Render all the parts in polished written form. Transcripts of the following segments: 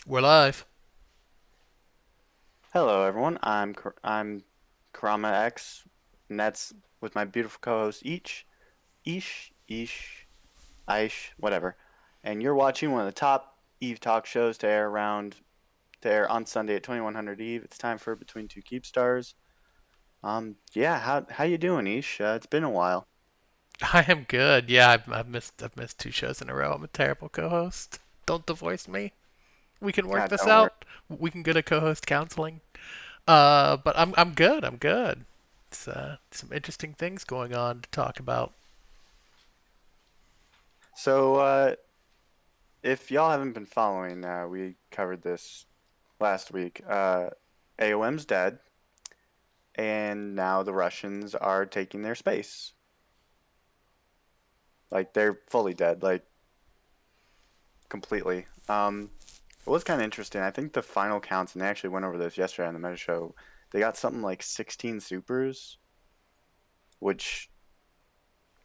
We're live. Hello, everyone. I'm Karama X, and that's with my beautiful co-host Aish, whatever. And you're watching one of the top Eve talk shows to air on Sunday at 2100 Eve. It's time for Between Two Keepstars. Yeah, how you doing, Ish? It's been a while. I am good. Yeah, I've missed two shows in a row. I'm a terrible co-host. Don't divorce me. We can work this Don't worry. out. We can get a co-host counseling. But I'm good. I'm good. It's some interesting things going on to talk about. So, if y'all haven't been following, we covered this last week. AOM's dead, and now the Russians are taking their space. Like they're fully dead, like completely. It was kind of interesting. I think the final counts, and they actually went over this yesterday on the Meta Show. They got something like 16 supers, which,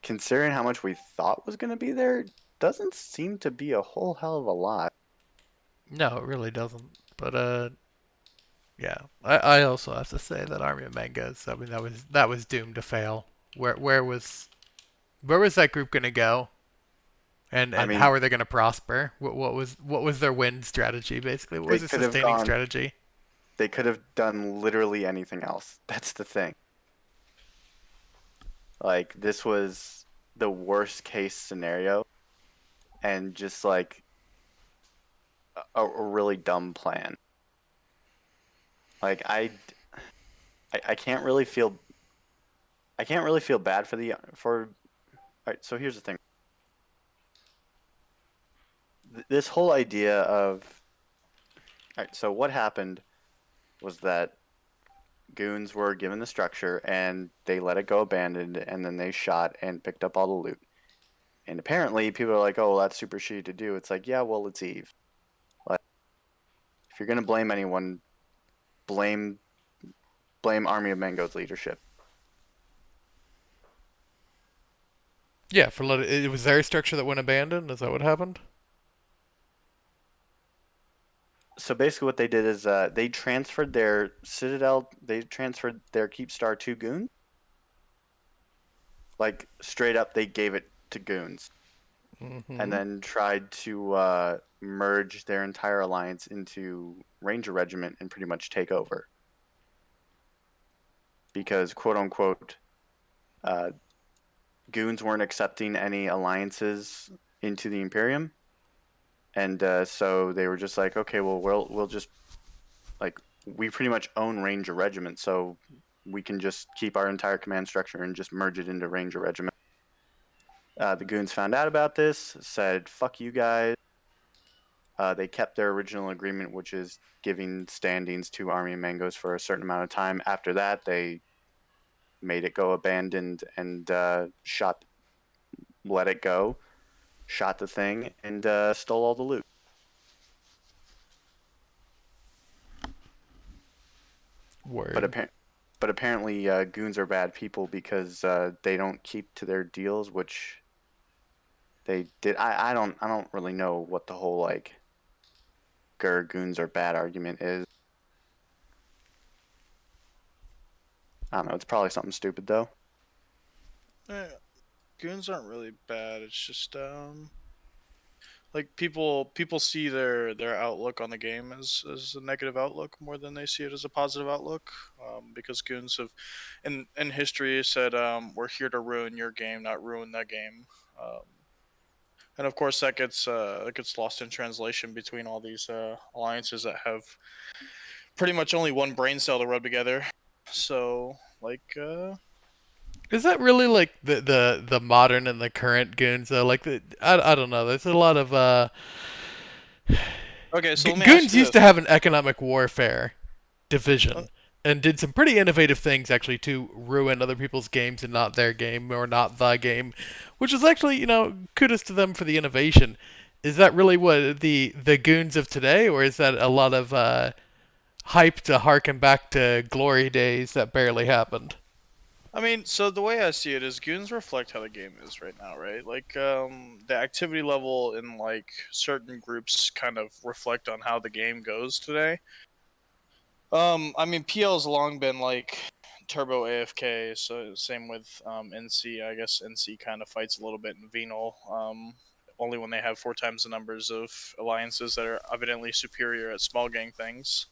considering how much we thought was going to be there, doesn't seem to be a whole hell of a lot. No, it really doesn't. But yeah. I also have to say that Army of Mangas. I mean, that was doomed to fail. Where was that group gonna go? And I and mean, how are they going to prosper? What was their win strategy basically? What was they their could have sustaining gone. strategy? They could have done literally anything else. That's the thing. Like this was the worst case scenario, and just like a really dumb plan. Like I can't really feel bad for the for. All right, so here's the thing. This whole idea of all right, so what happened was that goons were given the structure and they let it go abandoned, and then they shot and picked up all the loot. And apparently people are like, "Oh, well, that's super shitty to do." It's like, "Yeah, well, it's Eve. Like, if you're gonna blame anyone, blame Army of Mango's leadership." Yeah, it was their structure that went abandoned. Is that what happened? So basically, what they did is they transferred their Citadel, they transferred their Keepstar to goons. Like straight up, they gave it to goons, and Mm-hmm. then tried to merge their entire alliance into Ranger Regiment and pretty much take over because quote unquote uh, goons weren't accepting any alliances into the Imperium, and so they were just like, okay, well we'll just like we pretty much own Ranger Regiment, so we can just keep our entire command structure and just merge it into Ranger Regiment. The goons found out about this, said fuck you guys. They kept their original agreement, which is giving standings to Army of Mangoes for a certain amount of time. After that, they made it go abandoned and let it go, shot the thing, and stole all the loot. But Word. apparently, goons are bad people because they don't keep to their deals, which they did. I don't really know what the whole like goons are bad argument is. I don't know. It's probably something stupid though. Eh, Goons aren't really bad. It's just like people see their outlook on the game as a negative outlook more than they see it as a positive outlook. Because goons have in history said we're here to ruin your game, not ruin that game. Um, and of course that gets lost in translation between all these alliances that have pretty much only one brain cell to rub together. So Is that really like the modern and the current goons though? I don't know. There's a lot of okay, so let me ask goons you used to this. have an economic warfare Uh, division and did some pretty innovative things actually to ruin other people's games and not their game or not the game, which is actually kudos to them for the innovation. Is that really what the goons of today, or is that a lot of hype to harken back to glory days that barely happened? I mean, so the way I see it is goons reflect how the game is right now, right? Like, the activity level in like certain groups kind of reflect on how the game goes today. I mean, PL's long been like Turbo AFK, so same with NC. I guess NC kind of fights a little bit in Venal. Only when they have 4 times the numbers of alliances that are evidently superior at small gang things.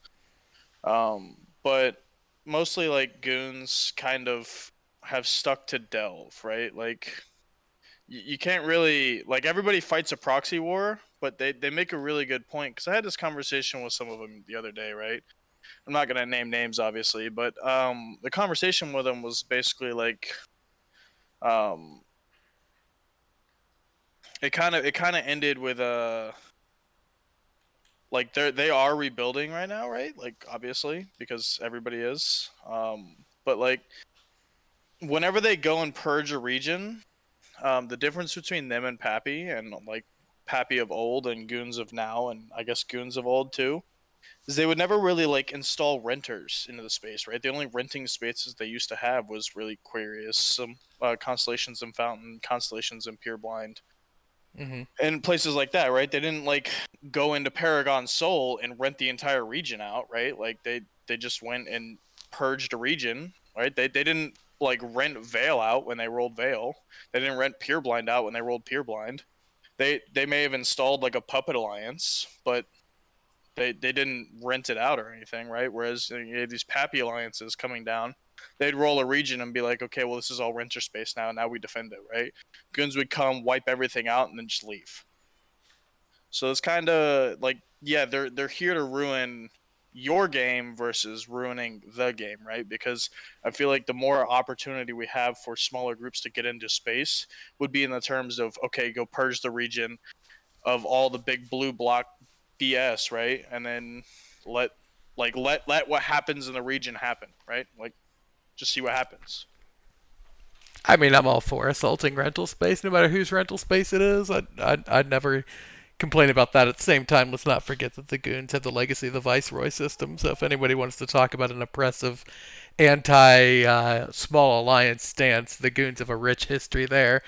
But mostly like goons kind of have stuck to delve, right? Like you can't really like everybody fights a proxy war, but they make a really good point because I had this conversation with some of them the other day, right? I'm not gonna name names, obviously, but the conversation with them was basically like, um, it kind of ended with like they are rebuilding right now, right? Like obviously because everybody is, but like whenever they go and purge a region, the difference between them and PAPI and like PAPI of old and goons of now, and I guess goons of old too, is they would never really like install renters into the space, right? The only renting spaces they used to have was really Quirius, some Constellations and Fountain, Constellations and Pure Blind, Hmm. and places like that, right? They didn't like go into Paragon Soul and rent the entire region out, right? Like they just went and purged a region, right? They didn't like rent Veil out when they rolled Veil. They didn't rent Pure Blind out when they rolled Pure Blind. They may have installed like a puppet alliance, but they didn't rent it out or anything, right? Whereas you had these PAPI alliances coming down, they'd roll a region and be like, okay, well this is all renter space now. Now we defend it, right? Goons would come, wipe everything out, and then just leave. So it's kind of like, yeah, they're here to ruin your game versus ruining the game, right? Because I feel like the more opportunity we have for smaller groups to get into space would be in the terms of okay, go purge the region of all the big blue block BS, right? And then let let what happens in the region happen, right? Like just see what happens. I mean, I'm all for assaulting rental space, no matter whose rental space it is. I'd never complain about that. At the same time, let's not forget that the goons have the legacy of the Viceroy system. So if anybody wants to talk about an oppressive, anti-small alliance stance, the goons have a rich history there.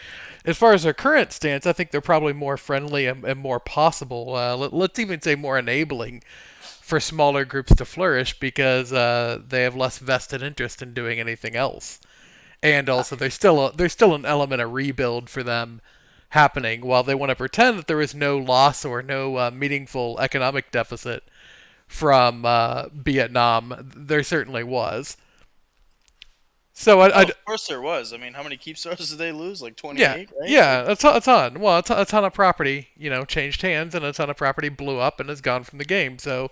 As far as their current stance, I think they're probably more friendly and more possible. Let's even say more enabling for smaller groups to flourish because they have less vested interest in doing anything else. And also, there's still an element of rebuild for them happening. While they want to pretend that there is no loss or no meaningful economic deficit from Vietnam, there certainly was. So Oh, of course there was. I mean, how many Keepstars did they lose? Like yeah, 28, right? Like, yeah, a ton. Well, a ton of property, changed hands, and a ton of property blew up and is gone from the game. So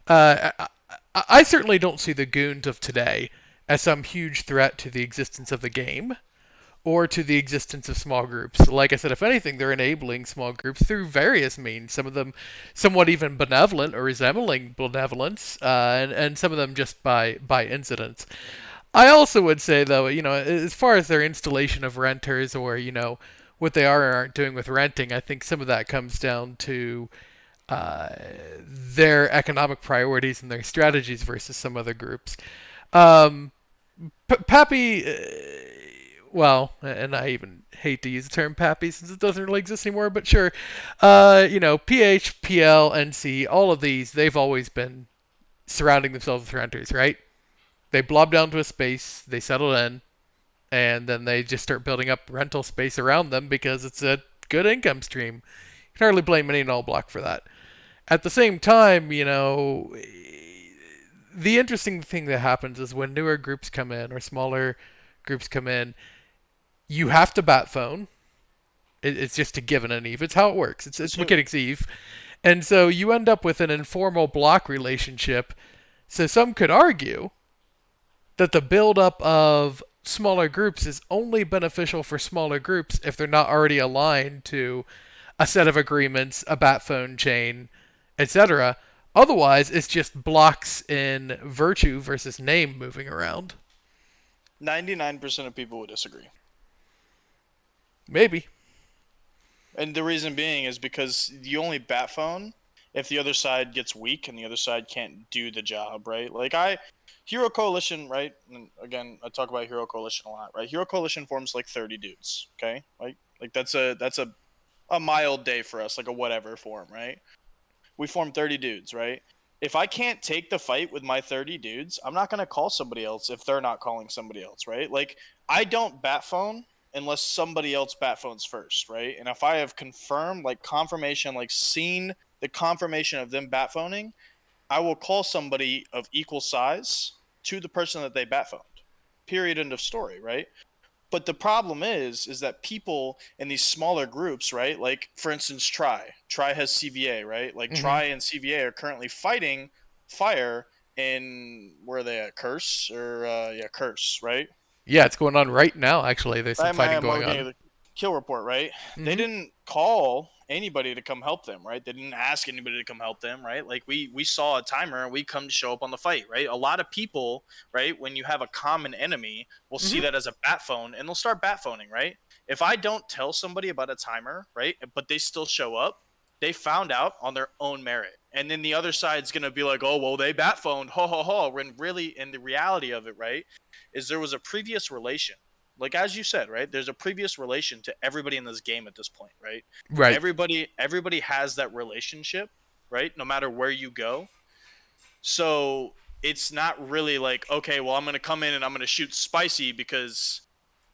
I certainly don't see the goons of today as some huge threat to the existence of the game or to the existence of small groups. Like I said, if anything, they're enabling small groups through various means. Some of them somewhat even benevolent or resembling benevolence, and some of them just by incidents. I also would say, though, as far as their installation of renters or, what they are or aren't doing with renting, I think some of that comes down to uh, their economic priorities and their strategies versus some other groups. Um, Pappy, well, and I even hate to use the term Pappy since it doesn't really exist anymore, but sure. PH, PL, NC, all of these, they've always been surrounding themselves with renters, right? They blob down to a space, they settle in, and then they just start building up rental space around them because it's a good income stream. You can hardly blame any null block for that. At the same time, the interesting thing that happens is when newer groups come in or smaller groups come in, you have to bat phone. It's just a given and Eve. It's how it works. It's so mechanics Eve. And so you end up with an informal block relationship. So some could argue that the buildup of smaller groups is only beneficial for smaller groups if they're not already aligned to a set of agreements, a bat phone chain, etc. Otherwise, it's just blocks in virtue versus name moving around. 99% of people would disagree. Maybe. And the reason being is because you only bat phone if the other side gets weak and the other side can't do the job, right? Like Hero Coalition, right? And again, I talk about Hero Coalition a lot, right? Hero Coalition forms like 30 dudes, okay? Like that's a mild day for us, like a whatever form, right? We form 30 dudes, right? If I can't take the fight with my 30 dudes, I'm not going to call somebody else if they're not calling somebody else, right? Like, I don't bat phone unless somebody else bat phones first, right? And if I have confirmed, like confirmation, like seen the confirmation of them bat phoning, I will call somebody of equal size to the person that they bat phoned. Period. End of story, right? But the problem is that people in these smaller groups, right? Like for instance, Try has CVA, right? Like Hmm. Try and CVA are currently fighting fire in where are they at? Curse or yeah, Curse, right? Yeah, it's going on right now. Actually, there's some fighting I'm going looking at on. the kill report, right? They Hmm. didn't call anybody to come help them, right? They didn't ask anybody to come help them, right? Like we saw a timer and we come to show up on the fight, right? A lot of people, right, when you have a common enemy, will see Hmm. that as a bat phone and they'll start bat phoning, right? If I don't tell somebody about a timer, right, but they still show up, they found out on their own merit. And then the other side's gonna be like, oh well, they bat phoned, ho ho ho. When really, in the reality of it, right, is there was a previous relation, like as you said, right? There's a previous relation to everybody in this game at this point, right? Right. Everybody has that relationship, right? No matter where you go. So it's not really like, okay, well, I'm gonna come in and I'm gonna shoot Spicy because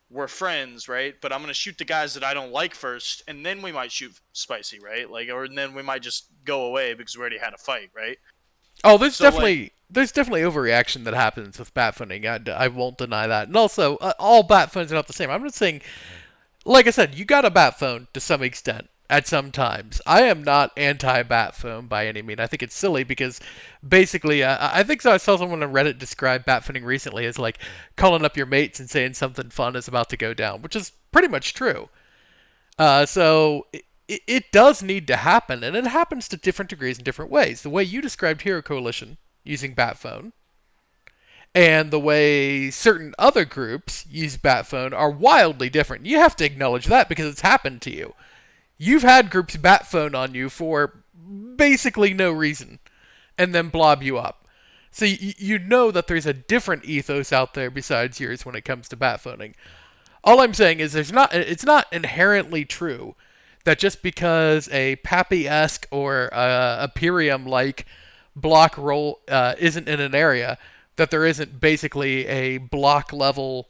we're friends, right? But I'm gonna shoot the guys that I don't like first, and then we might shoot Spicy, right? Like, or then we might just go away because we already had a fight, right? Oh, So like, there's definitely overreaction that happens with bat funding. I won't deny that. And also, all bat phones are not the same. I'm not saying, like I said, you got a bat phone to some extent at some times. I am not anti-bat phone by any mean. I think it's silly because basically, I think I saw someone on Reddit describe bat phoning recently as like calling up your mates and saying something fun is about to go down, which is pretty much true. So it does need to happen, and it happens to different degrees in different ways. The way you described Hero Coalition using Batphone and the way certain other groups use Batphone are wildly different. You have to acknowledge that because it's happened to you. You've had groups Batphone on you for basically no reason and then blob you up. So you know that there's a different ethos out there besides yours when it comes to Batphoning. All I'm saying is it's not inherently true that just because a PAPI-esque or a Pyrium like block roll isn't in an area, that there isn't basically a block level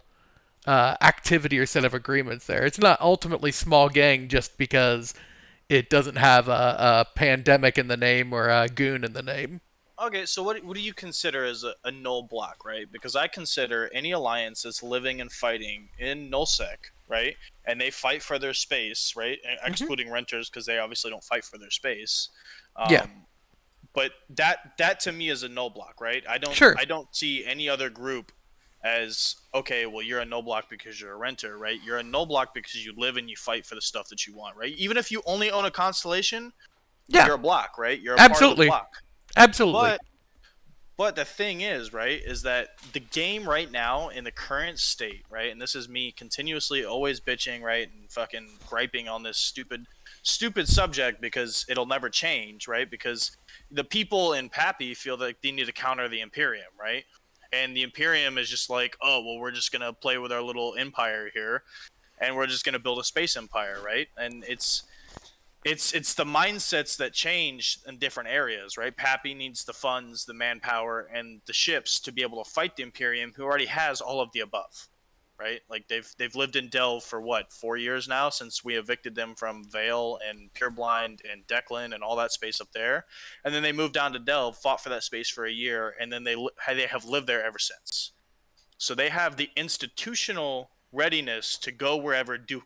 activity or set of agreements there. It's not ultimately small gang just because it doesn't have a pandemic in the name or a goon in the name. okay, so what do you consider as a null block, right? Because I consider any alliance that's living and fighting in nullsec, right? And they fight for their space, right? Hmm. Excluding renters because they obviously don't fight for their space. Yeah, But that to me is a null block, right? sure. I don't see any other group as okay. Well, you're a null block because you're a renter, right? You're a null block because you live and you fight for the stuff that you want, right? Even if you only own a constellation, Yeah, you're a block, right? You're a part of the absolutely. block. Absolutely. But but the thing is, right, is that the game right now in the current state, right, and this is me continuously always bitching, right, and fucking griping on this stupid subject because it'll never change, right? Because the people in PAPI feel like they need to counter the Imperium, right? And the Imperium is just like, oh, well, we're just gonna play with our little empire here, and we're just gonna build a space empire, right? And it's the mindsets that change in different areas, right? Pappy needs the funds, the manpower, and the ships to be able to fight the Imperium, who already has all of the above, right? Like they've lived in Delve for what, 4 years now since we evicted them from Vale and Pureblind and Declan and all that space up there, and then they moved down to Delve, fought for that space for a year, and then they have lived there ever since. So they have the institutional readiness to go wherever, do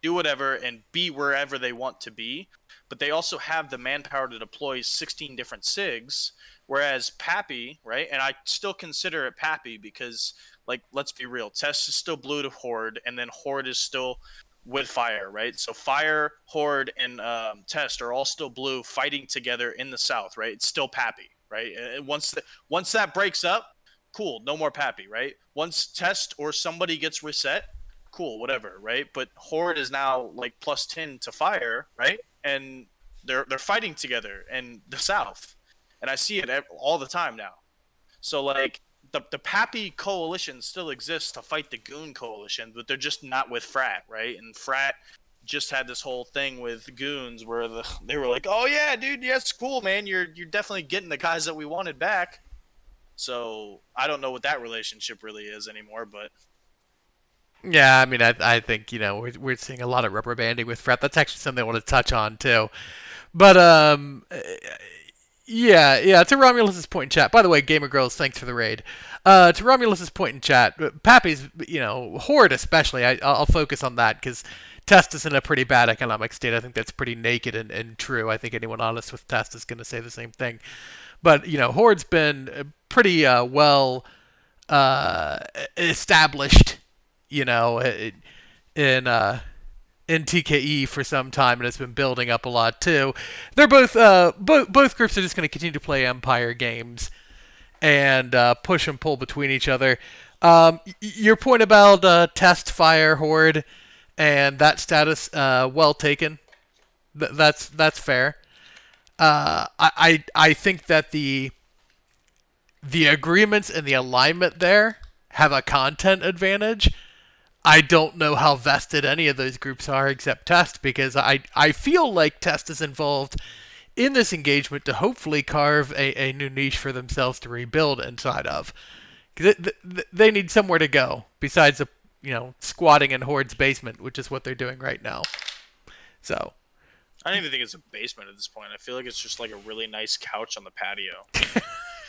whatever and be wherever they want to be, but they also have the manpower to deploy 16 different SIGs, whereas Pappy, right, and I still consider it Pappy because, like, let's be real, Test is still blue to Horde, and then Horde is still with Fire, right? So Fire, Horde, and Test are all still blue fighting together in the south, right? It's still Pappy, right? And once that breaks up, cool, no more Pappy, right? Once Test or somebody gets reset, cool, whatever, right? But Horde is now like plus 10 to Fire, right? And they're fighting together in the South, and I see it all the time now. So like the PAPI coalition still exists to fight the Goon coalition, but they're just not with Frat, right? And Frat just had this whole thing with Goons where they were like, "Oh yeah, dude, yeah, it's cool, man. You're definitely getting the guys that we wanted back." So I don't know what that relationship really is anymore, but Yeah, I mean, I think we're seeing a lot of rubber banding with Fret. That's actually something I want to touch on too. But yeah. To Romulus's point in chat. By the way, Gamer Girls, thanks for the raid. To Romulus's point in chat, Pappy's, Horde especially. I'll focus on that because Test is in a pretty bad economic state. I think that's pretty naked and true. I think anyone honest with Test is going to say the same thing. But Horde's been pretty well established, you know, in in TKE for some time, and it's been building up a lot too. They're both groups are just going to continue to play Empire games and push and pull between each other. Your point about Test, Fire, Horde, and that status, well taken. That's fair. I think that the agreements and the alignment there have a content advantage. I don't know how vested any of those groups are except Test because I feel like Test is involved in this engagement to hopefully carve a new niche for themselves to rebuild inside of. Because they need somewhere to go besides squatting in Horde's basement, which is what they're doing right now. So I don't even think it's a basement at this point. I feel like it's just like a really nice couch on the patio.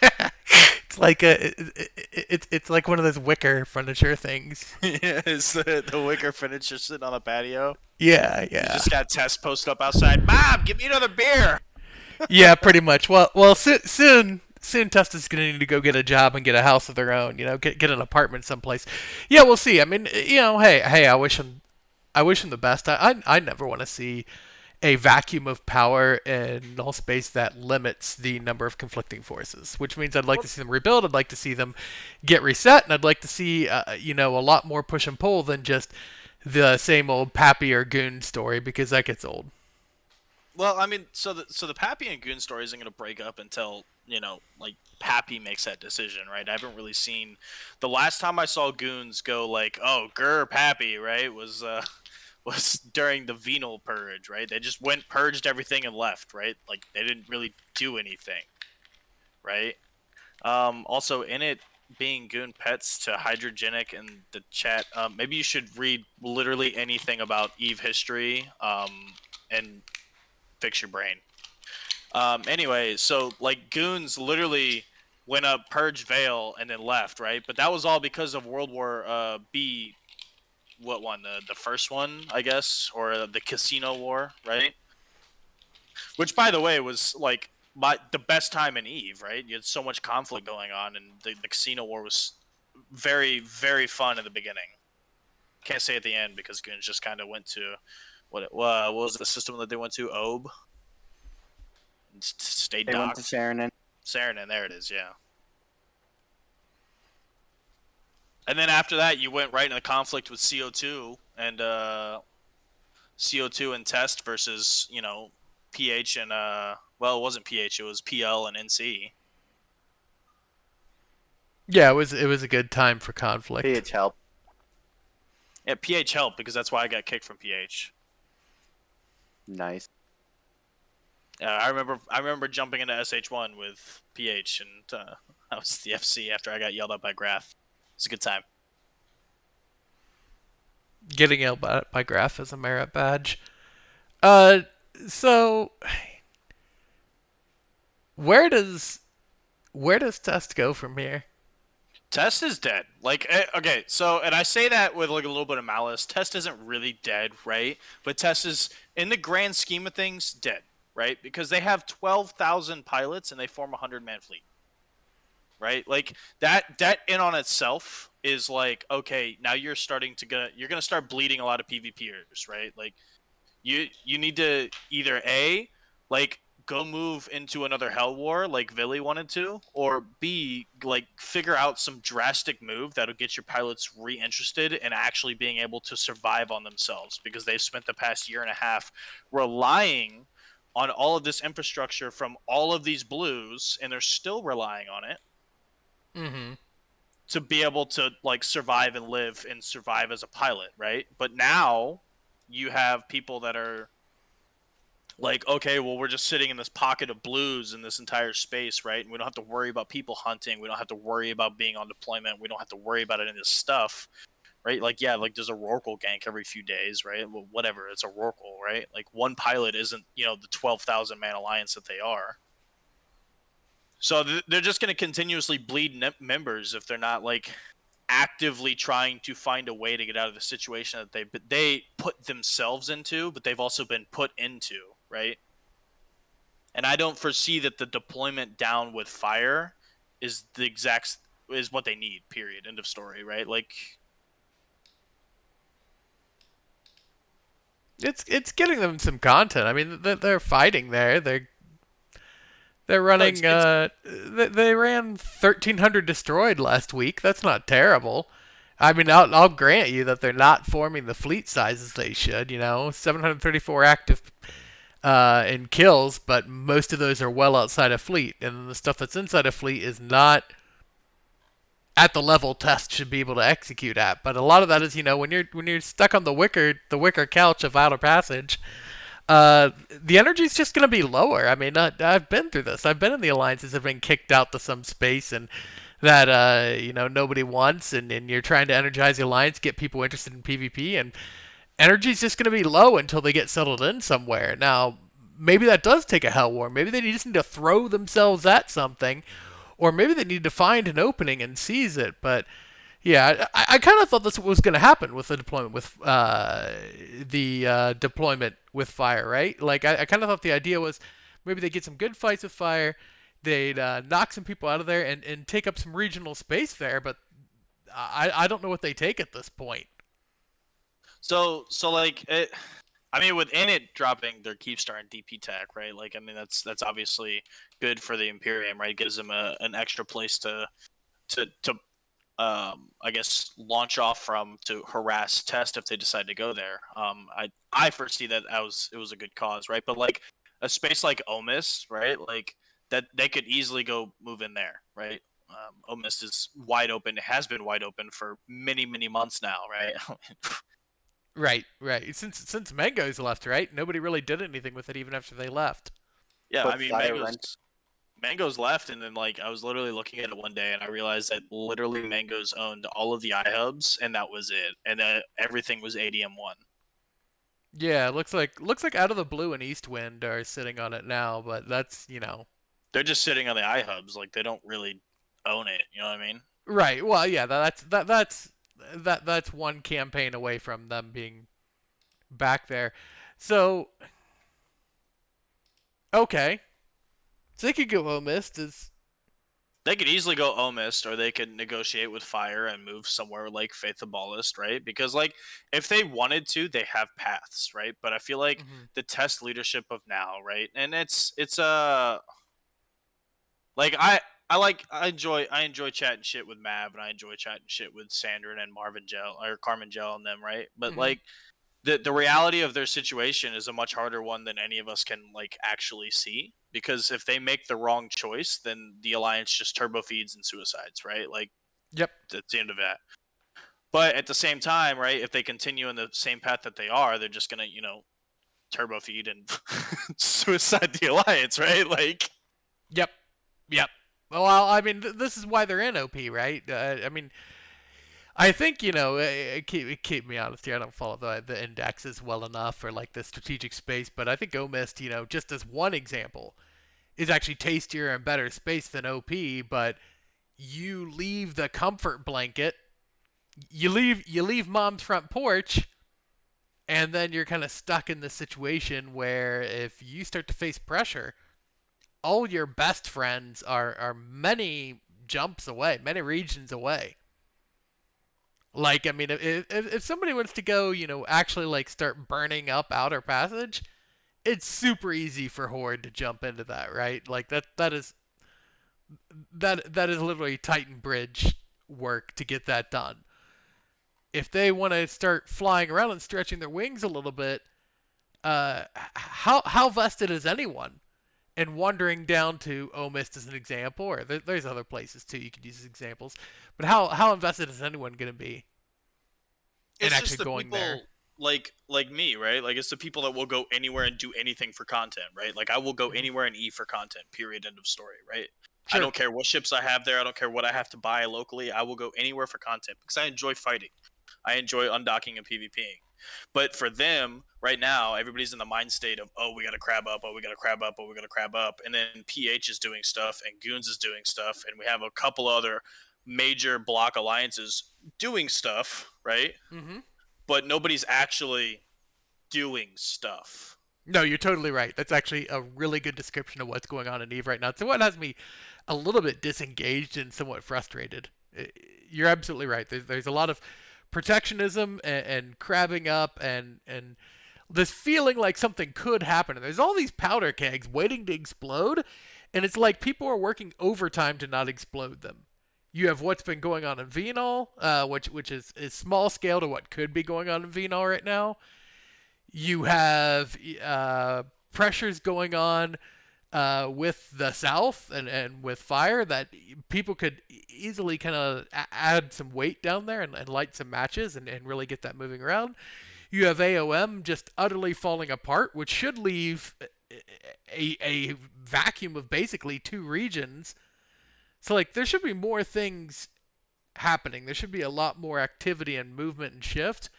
it's like it's like one of those wicker furniture things. Yeah, it's the wicker furniture sitting on the patio. Yeah, You yeah. just got Tess posted up outside. Mom, give me another beer. Yeah, pretty much. Well, soon Testa's gonna need to go get a job and get a house of their own. Get an apartment someplace. Yeah, we'll see. I mean, hey, I wish him the best. I never want to see a vacuum of power in null space that limits the number of conflicting forces, which means I'd like to see them rebuild. I'd like to see them get reset, and I'd like to see a lot more push and pull than just the same old Pappy or Goon story because that gets old. Well, I mean, so the Pappy and Goon story isn't going to break up until like Pappy makes that decision, right? I haven't really seen the last time I saw Goons go like, "Oh, grr, Pappy," right? Was during the Venal purge, right? They just went purged everything and left, right? Like they didn't really do anything, right? Also, in it being Goon Pets to Hydrogenic in the chat, maybe you should read literally anything about Eve history, and fix your brain. Anyway, so like Goons literally went up, purged Vale, and then left, right? But that was all because of World War B. What one? The first one, I guess, or the Casino War, right? Which, by the way, was like the best time in Eve, right? You had so much conflict going on, and the Casino War was very, very fun at the beginning. Can't say at the end because Goons just kind of went to what was the system that they went to? Obe. Stayed They went to docked. Saarinen. Saarinen, there it is, yeah. And then after that, you went right into the conflict with CO2 and CO2 and Test versus PH and well, it wasn't PH, it was PL and NC. Yeah, it was a good time for conflict. PH help. Yeah, PH helped because that's why I got kicked from PH. Nice. I remember jumping into SH1 with PH, and I was the FC after I got yelled at by Graph. It's a good time. Getting yelled at by Graph is a merit badge. So where does Test go from here? Test is dead. Like, okay, so, and I say that with like a little bit of malice. Test isn't really dead, right? But Test is, in the grand scheme of things, dead, right? Because they have 12,000 pilots and they form a 100-man fleet, right? Like that in on itself is like, okay, now you're gonna start bleeding a lot of PvPers, right? Like you need to either A, like go move into another Hell War like Villy wanted to, or B, like figure out some drastic move that'll get your pilots reinterested in actually being able to survive on themselves because they've spent the past year and a half relying on all of this infrastructure from all of these blues and they're still relying on it. Mm-hmm. to be able to like survive and live and survive as a pilot, right? But now you have people that are like, okay, well, we're just sitting in this pocket of blues in this entire space, right? And we don't have to worry about people hunting. We don't have to worry about being on deployment. We don't have to worry about any of this stuff, right? Like, yeah, like there's a Rorqual gank every few days, right? Well, whatever, it's a Rorqual, right? Like one pilot isn't, the 12,000 man alliance that they are. So they're just going to continuously bleed members if they're not like actively trying to find a way to get out of the situation that they put themselves into, but they've also been put into, right? And I don't foresee that the deployment down with fire is the exact is what they need. Period. End of story. Right? Like, It's getting them some content. I mean, they're fighting there. They're no, running. They ran 1,300 destroyed last week. That's not terrible. I mean, I'll grant you that they're not forming the fleet sizes they should. 734 active in kills, but most of those are well outside of fleet, and the stuff that's inside of fleet is not at the level test should be able to execute at. But a lot of that is, when you're stuck on the wicker couch of outer passage, the energy's just going to be lower. I mean, I've been through this. I've been in the alliances that have been kicked out to some space and that nobody wants, and you're trying to energize the alliance, get people interested in PvP, and energy's just going to be low until they get settled in somewhere. Now, maybe that does take a hell war. Maybe they just need to throw themselves at something, or maybe they need to find an opening and seize it. But yeah, I kind of thought this was going to happen with the deployment with deployment with fire, right? Like I kind of thought the idea was maybe they get some good fights with fire, they'd knock some people out of there and take up some regional space there. But I don't know what they take at this point. so like it. I mean, with Init dropping their Keepstar and DP tech, right? Like, I mean, that's obviously good for the Imperium, right? It gives them an extra place to I guess launch off from to harass test if they decide to go there. I foresee that it was a good cause, right? But like a space like Omis, right? Like that they could easily go move in there, right? Omis is wide open. It has been wide open for many months now, right? Right, right. Since Mango's left, right? Nobody really did anything with it even after they left. Yeah, I But mean fire rent. Mango's left, and then like I was literally looking at it one day, and I realized that literally Mango's owned all of the iHubs, and that was it, and that everything was ADM1. Yeah, looks like Out of the Blue and Eastwind are sitting on it now, but that's. They're just sitting on the iHubs, like they don't really own it. You know what I mean? Right. Well, yeah, that's one campaign away from them being back there. So, okay. So they could go Mist is They could easily go Omist, or they could negotiate with Fire and move somewhere like Faith of Ballast, right? Because like if they wanted to, they have paths, right? But I feel like mhm. the test leadership of now, right? And it's like I enjoy chatting shit with Mav, and I enjoy chatting shit with Sandra and Marvin Gel or Carmen Gel and them, right? But Mhm. like the reality of their situation is a much harder one than any of us can like actually see, because if they make the wrong choice, then the alliance just turbo feeds and suicides, right? Like Yep. that's the end of that. But at the same time, right, if they continue in the same path that they are, they're just gonna turbo feed and suicide the alliance, right? Like Yep. Yep. Well, I mean, this is why they're in OP, right? I mean, I think keep me honest here. I don't follow the indexes well enough for like the strategic space, but I think Omist, just as one example, is actually tastier and better space than OP. But you leave the comfort blanket, you leave mom's front porch, and then you're kind of stuck in this situation where if you start to face pressure, all your best friends are many jumps away, many regions away. Like, I mean, if somebody wants to go, actually like start burning up Outer Passage, it's super easy for Horde to jump into that, right? Like that is literally Titan Bridge work to get that done. If they want to start flying around and stretching their wings a little bit, how vested is anyone and wandering down to Oh Mist as an example, or there's other places too you could use as examples. But how invested is anyone going to be in It's actually just the going there? people like me, right? Like it's the people that will go anywhere and do anything for content, right? Like I will go Mhm. anywhere and eat for content. Period. End of story, right? I Sure. don't care what ships I have there. I don't care what I have to buy locally. I will go anywhere for content because I enjoy fighting. I enjoy undocking and PvPing. But for them, right now, everybody's in the mind state of, oh, we got to crab up, oh, we got to crab up, oh, we got to crab up. And then PH is doing stuff and Goons is doing stuff. And we have a couple other major block alliances doing stuff, right? Mm-hmm. But nobody's actually doing stuff. No, you're totally right. That's actually a really good description of what's going on in Eve right now. So what has me a little bit disengaged and somewhat frustrated. You're absolutely right. There's a lot of protectionism and crabbing up and this feeling like something could happen. And there's all these powder kegs waiting to explode, and it's like people are working overtime to not explode them. You have what's been going on in Venal, which is small scale to what could be going on in Venal right now. You have pressures going on with the South and with fire that people could easily kind of add some weight down there and light some matches and really get that moving around. You have AOM just utterly falling apart, which should leave a vacuum of basically two regions. So, like, there should be more things happening. There should be a lot more activity and movement and shift.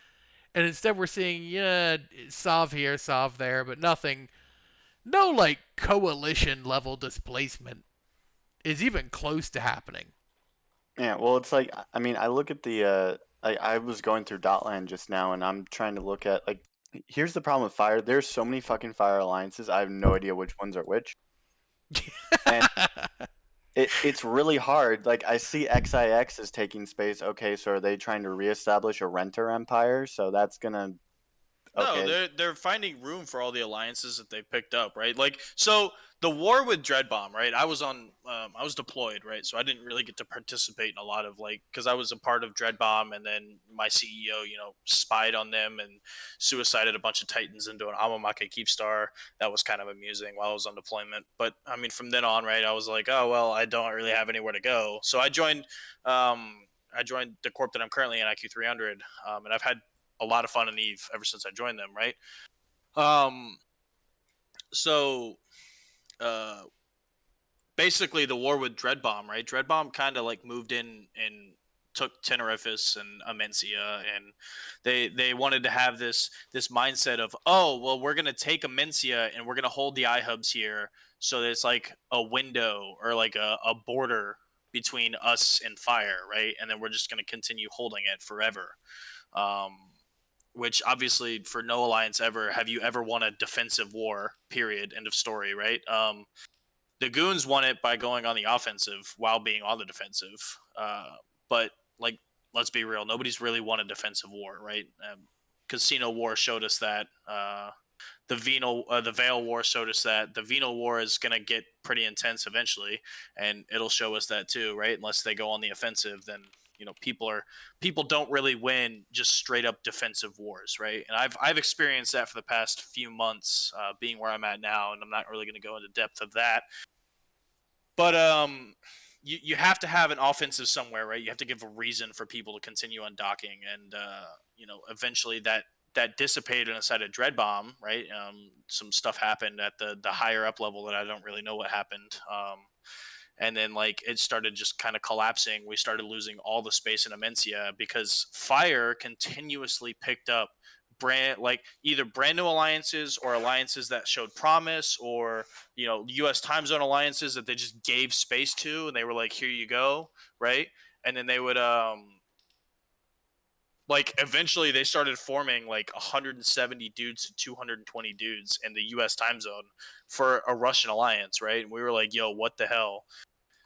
And instead, we're seeing, yeah, Sov here, Sov there, but nothing, no, like, coalition level displacement is even close to happening. Yeah, well, it's like I mean, I look at the I was going through Dotland just now, and I'm trying to look at like here's the problem with fire. There's so many fucking fire alliances. I have no idea which ones are which, and it's really hard. Like I see XIX is taking space. Okay, so are they trying to reestablish a renter empire? So that's gonna No, okay. they're finding room for all the alliances that they picked up, right? Like, so the war with Dreadbomb, right? I was deployed, right? So I didn't really get to participate in a lot of like, because I was a part of Dreadbomb, and then my CEO, spied on them and suicided a bunch of Titans into an Amamake Keepstar. That was kind of amusing while I was on deployment. But I mean, from then on, right? I was like, oh well, I don't really have anywhere to go, so I joined. I joined the corp that I'm currently in, IQ 300, and I've had a lot of fun in Eve ever since I joined them, right? Um, so uh, basically, the war with Dreadbomb, right? Dreadbomb kind of like moved in and took Tenerifis and Amencia, and they wanted to have this mindset of, oh well, we're gonna take Amencia and we're gonna hold the iHubs here, so that it's like a window or like a border between us and fire, right? And then we're just gonna continue holding it forever. Um, which obviously for no alliance ever have you ever won a defensive war, period, end of story, right? The goons won it by going on the offensive while being on the defensive, but like, let's be real, nobody's really won a defensive war, right? Casino war showed us that. The Veil War showed us that the Venal War is going to get pretty intense eventually, and it'll show us that too, right? Unless they go on the offensive, then people don't really win just straight up defensive wars, right? And I've experienced that for the past few months, being where I'm at now, and I'm not really going to go into depth of that, but you have to have an offensive somewhere, right? You have to give a reason for people to continue on docking, and eventually that dissipated inside of Dreadbomb, right? Some stuff happened at the higher up level that I don't really know what happened. And then like it started just kind of collapsing. We started losing all the space in Amencia because Fire continuously picked up either brand new alliances or alliances that showed promise, or US time zone alliances that they just gave space to, and they were like, here you go, right? And then they would like eventually they started forming like 170 dudes to 220 dudes in the US time zone for a Russian alliance, right? And we were like, yo, what the hell?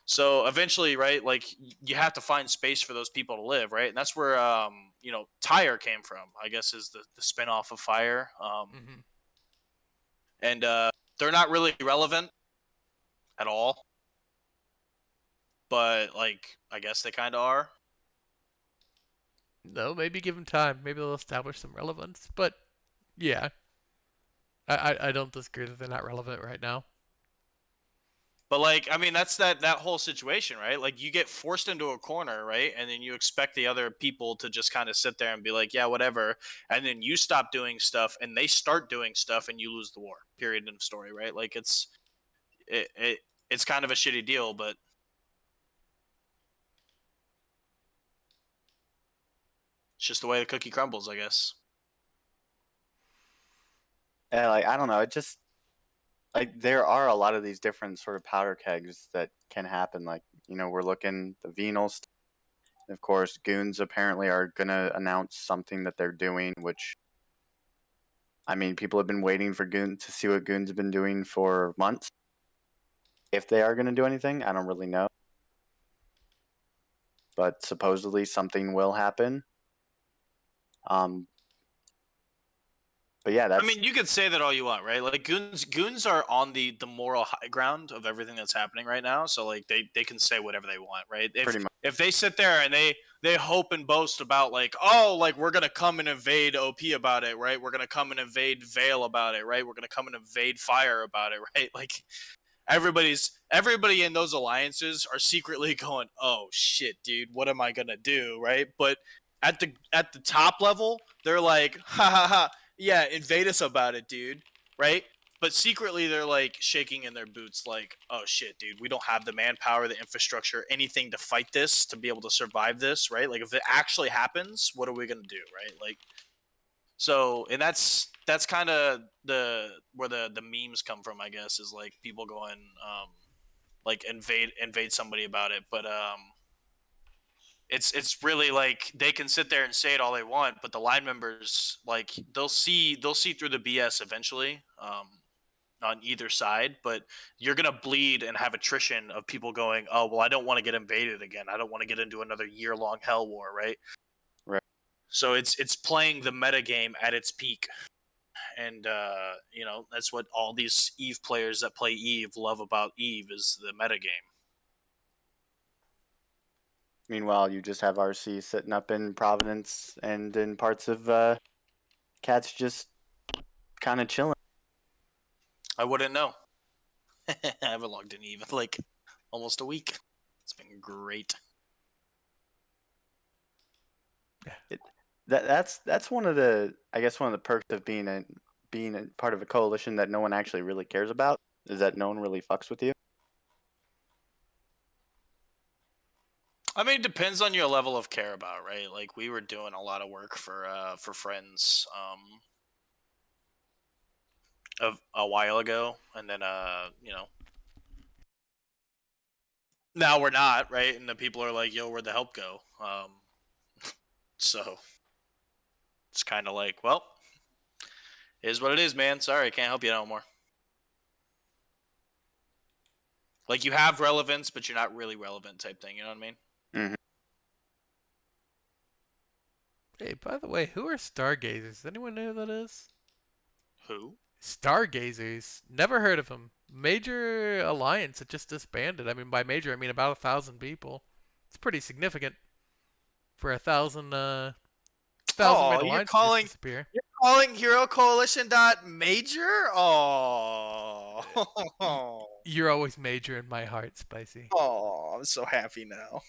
So eventually, right, like you have to find space for those people to live, right? And that's where Tyre came from, I guess, is the spinoff of Fire. Mm-hmm. And they're not really relevant at all, but like I guess they kind of are. No, maybe give them time. Maybe they'll establish some relevance. But yeah, I don't disagree that they're not relevant right now. But like, I mean, that's that whole situation, right? Like, you get forced into a corner, right? And then you expect the other people to just kind of sit there and be like, yeah, whatever. And then you stop doing stuff, and they start doing stuff, and you lose the war. Period. End of story, right? Like, it's kind of a shitty deal, but it's just the way the cookie crumbles, I guess. Yeah, like I don't know. It just like there are a lot of these different sort of powder kegs that can happen. Like we're looking the Venal stuff. Of course, Goons apparently are gonna announce something that they're doing, which I mean, people have been waiting for Goon to see what Goons have been doing for months. If they are gonna do anything, I don't really know. But supposedly something will happen. Um, but yeah, I mean, you could say that all you want, right? Like, goons are on the moral high ground of everything that's happening right now. So like, they can say whatever they want, right? pretty much If they sit there and they hope and boast about like, oh, like we're gonna come and invade OP about it, right? We're gonna come and invade Veil about it, right? We're gonna come and invade Fire about it, right? Like, everybody in those alliances are secretly going, oh shit, dude, what am I gonna do, right? But at the top level, they're like, ha ha ha, yeah, invade us about it, dude, right? But secretly, they're like shaking in their boots, like, oh shit, dude, we don't have the manpower, the infrastructure, anything to fight this, to be able to survive this, right? Like, if it actually happens, what are we gonna do, right? Like, so, and that's kind of where the memes come from, I guess, is like people going like invade somebody about it, but it's really like they can sit there and say it all they want, but the line members, like, they'll see through the BS eventually, on either side, but you're gonna bleed and have attrition of people going, oh well, I don't want to get invaded again, I don't want to get into another year-long hell war, right? right. So it's playing the meta game at its peak, and that's what all these Eve players that play Eve love about Eve, is the meta game. Meanwhile, you just have RC sitting up in Providence and in parts of Cats just kind of chilling. I wouldn't know. I haven't logged in Eve in like almost a week. It's been great. That's one of the perks of being a part of a coalition that no one actually really cares about is that no one really fucks with you. I mean, it depends on your level of care about, right? Like, we were doing a lot of work for friends of a while ago, and then now we're not, right? And the people are like, yo, where'd the help go? So it's kind of like, well, it is what it is, man. Sorry, I can't help you no more. Like, you have relevance, but you're not really relevant, type thing. You know what I mean? Mm-hmm. Hey, by the way, who are stargazers? Does anyone know who that is? Who? Stargazers. Never heard of them. Major alliance that just disbanded. I mean, by major, I mean about 1,000 people. It's pretty significant for a thousand man Oh, alliance to just disappear. you're calling Hero Coalition dot major? Oh. You're always major in my heart, Spicy. Oh, I'm so happy now.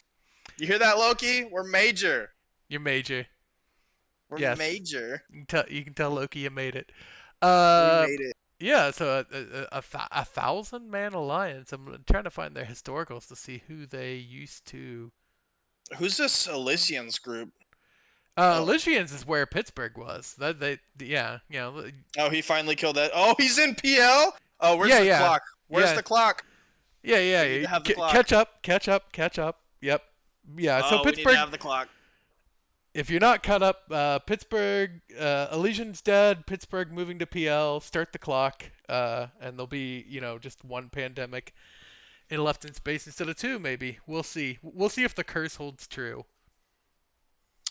You hear that, Loki? We're major. You're major. We're Yes. major. You can tell Loki you made it. We made it. Yeah, so a 1,000 man alliance. I'm trying to find their historicals to see who they used to. Who's this Elysians group? Lycians is where Pittsburgh was. Yeah, Oh, he finally killed that. Oh, he's in PL. Oh, where's Yeah, the yeah. clock? Where's Yeah. the clock? yeah. We need to have the clock. Catch up. Yep. Yeah. So Oh, we need Pittsburgh. to have the clock. If you're not caught up, Pittsburgh, Elysian's dead. Pittsburgh moving to PL. Start the clock, and there'll be just one pandemic and left in space instead of two. Maybe we'll see. We'll see if the curse holds true.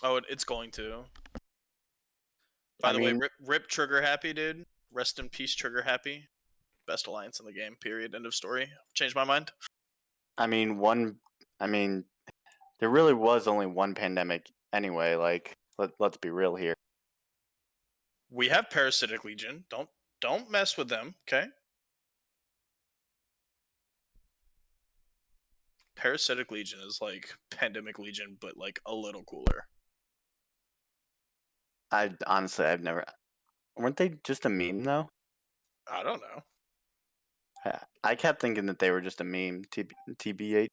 Oh, it's going to. By the way, rip Trigger Happy, dude. Rest in peace, Trigger Happy. Best alliance in the game. Period. End of story. Changed my mind. I mean, there really was only one pandemic anyway. Like, let's be real here. We have Parasitic Legion. Don't mess with them, okay? Parasitic Legion is like Pandemic Legion, but like a little cooler. I've never. Weren't they just a meme though? I don't know. I kept thinking that they were just a meme. TB8,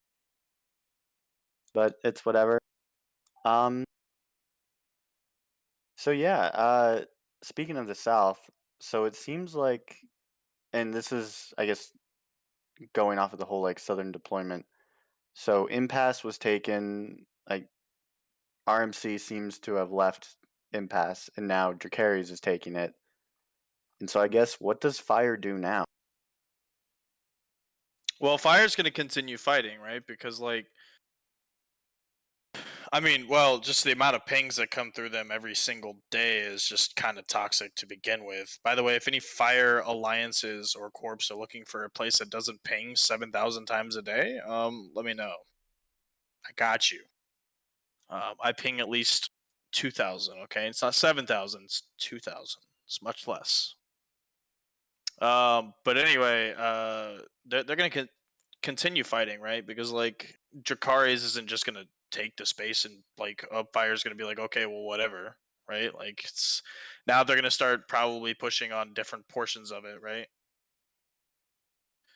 but it's whatever. Um. So yeah. Speaking of the South, so it seems like, and this is, I guess, going off of the whole like Southern deployment. So Impasse was taken. Like RMC seems to have left Impasse, and now Dracarys is taking it. And so I guess what does Fire do now? Well, Fire's going to continue fighting, right? Because like I mean, well, just the amount of pings that come through them every single day is just kind of toxic to begin with. By the way, if any Fire alliances or corps are looking for a place that doesn't ping 7,000 times a day, let me know. I got you. I ping at least 2,000. Okay, it's not 7,000; it's 2,000. It's much less. But anyway, they're gonna continue fighting, right? Because like Dracarys isn't just gonna take the space and like Fire's gonna be like, okay, well, whatever, right? Like it's now they're gonna start probably pushing on different portions of it, right?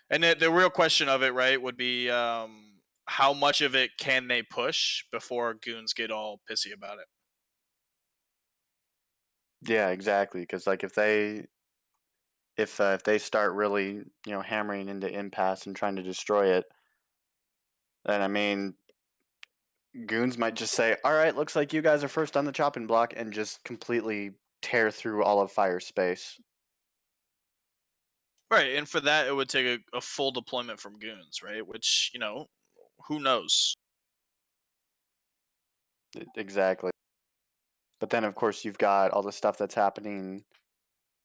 And the real question of it, right, would be how much of it can they push before goons get all pissy about it? Yeah, exactly. Because like if they start really hammering into Impasse and trying to destroy it, then I mean goons might just say, "All right, looks like you guys are first on the chopping block," and just completely tear through all of Fire space. Right, and for that, it would take a full deployment from goons, right? Which who knows? Exactly. But then, of course, you've got all the stuff that's happening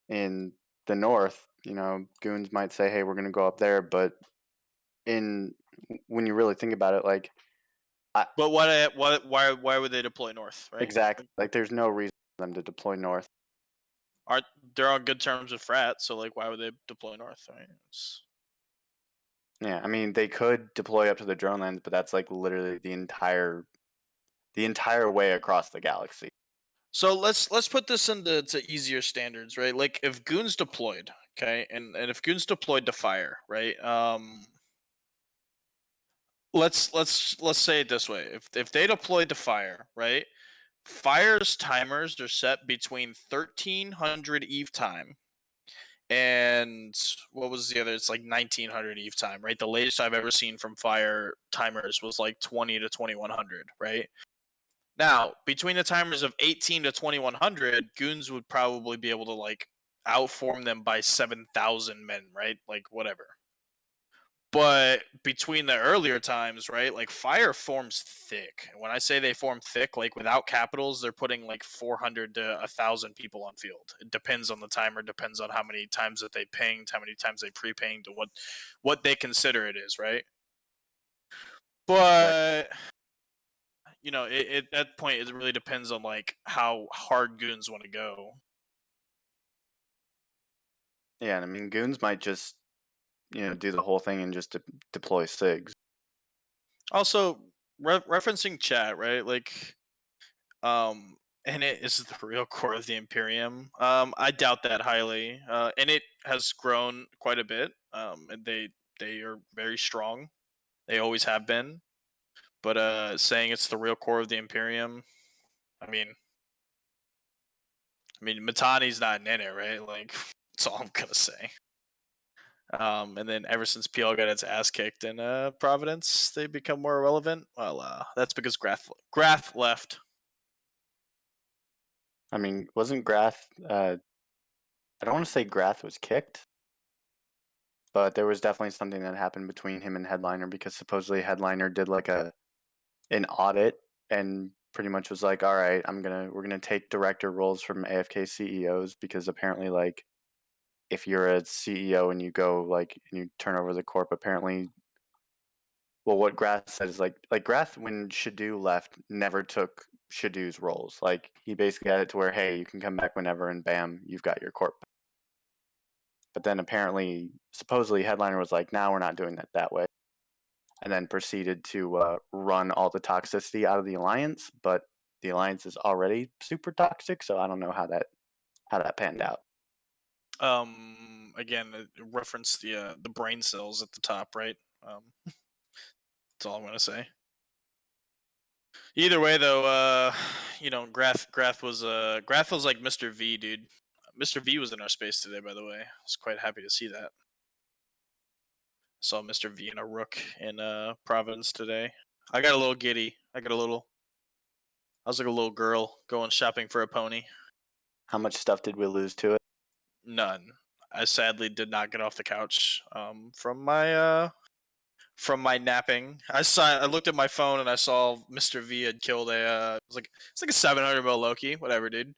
in the north. Goons might say, "Hey, we're going to go up there," but in when you really think about it, like But why would they deploy north, right? exactly, like there's no reason for them to deploy north. Aren't they're on good terms with Frat, so like why would they deploy north, right? Yeah, I mean they could deploy up to the drone lands, but that's like literally the entire way across the galaxy. So let's put this into easier standards, right? Like if goons deployed, okay, and if goons deployed to Fire, right? Let's say it this way: if they deployed to Fire, right? Fire's timers are set between 1,300 Eve time and what was the other? It's like 1,900 Eve time, right? The latest I've ever seen from Fire timers was like 20 to 2,100, right? Now, between the timers of 18 to 2,100, goons would probably be able to like outform them by 7,000 men, right? Like whatever. But between the earlier times, right, like Fire forms thick. When I say they form thick, like without capitals, they're putting like 400 to 1,000 people on field. It depends on the timer, depends on how many times that they pinged, how many times they pre-pinged, and what they consider it is, right? Right. But at that point, it really depends on like how hard goons want to go. Yeah, and I mean goons might just do the whole thing and just deploy SIGs. Also, referencing chat, right? Like, and it is the real core of the Imperium. I doubt that highly. And it has grown quite a bit. And they are very strong. They always have been. But saying it's the real core of the Imperium, I mean, Matani's not in it, right? Like, that's all I'm gonna say. And then ever since PL got its ass kicked in Providence, they become more irrelevant. Well, that's because Grath left. I mean, wasn't Grath? I don't want to say Grath was kicked, but there was definitely something that happened between him and Headliner because supposedly Headliner did like an audit and pretty much was like, "All right, we're gonna take director roles from AFK CEOs because apparently like if you're a CEO and you go like and you turn over the corp, apparently." Well, what Grath said is like Grath when Shadu left never took Shadu's roles. Like he basically had it to where, hey, you can come back whenever, and bam, you've got your corp. But then apparently, supposedly, Headliner was like, "Now we're not doing that way." and then proceeded to run all the toxicity out of the alliance. But the alliance is already super toxic, so I don't know how that panned out. Again, reference the brain cells at the top, right? That's all I'm gonna say. Either way, though, Grath was like Mr. V, dude. Mr. V was in our space today, by the way. I was quite happy to see that. Saw Mr. V and a rook in Providence today. I got a little giddy. I was like a little girl going shopping for a pony. How much stuff did we lose to it? None. I sadly did not get off the couch from my napping. I looked at my phone and I saw Mr. V had killed it's like a 700 mil Loki, whatever, dude.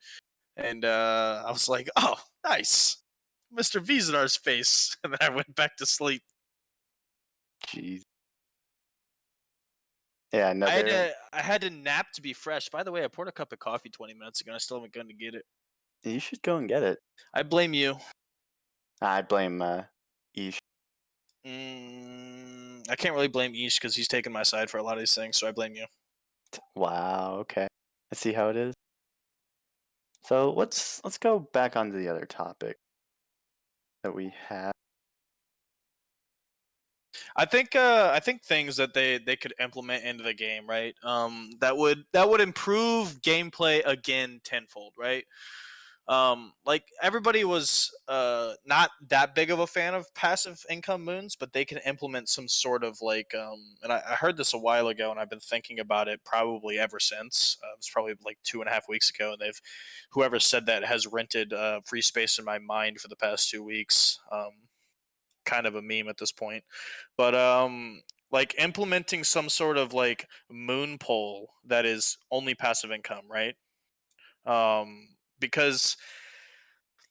And I was like, oh, nice, Mr. V's in our space, and then I went back to sleep. Jeez. Yeah, no, I had to nap to be fresh. By the way, I poured a cup of coffee 20 minutes ago and I still haven't gone to get it. you should go and get it. I blame you. I blame Ish. I can't really blame Ish because he's taken my side for a lot of these things, so I blame you. Wow, okay. I see how it is. So let's go back onto the other topic that we have. I think things that they could implement into the game, right? That would improve gameplay again tenfold, right? Like everybody was not that big of a fan of passive income moons, but they can implement some sort of like and I heard this a while ago and I've been thinking about it probably ever since. It was probably like 2.5 weeks ago, and whoever said that has rented free space in my mind for the past 2 weeks. Kind of a meme at this point, but like implementing some sort of like moon poll that is only passive income, right? Because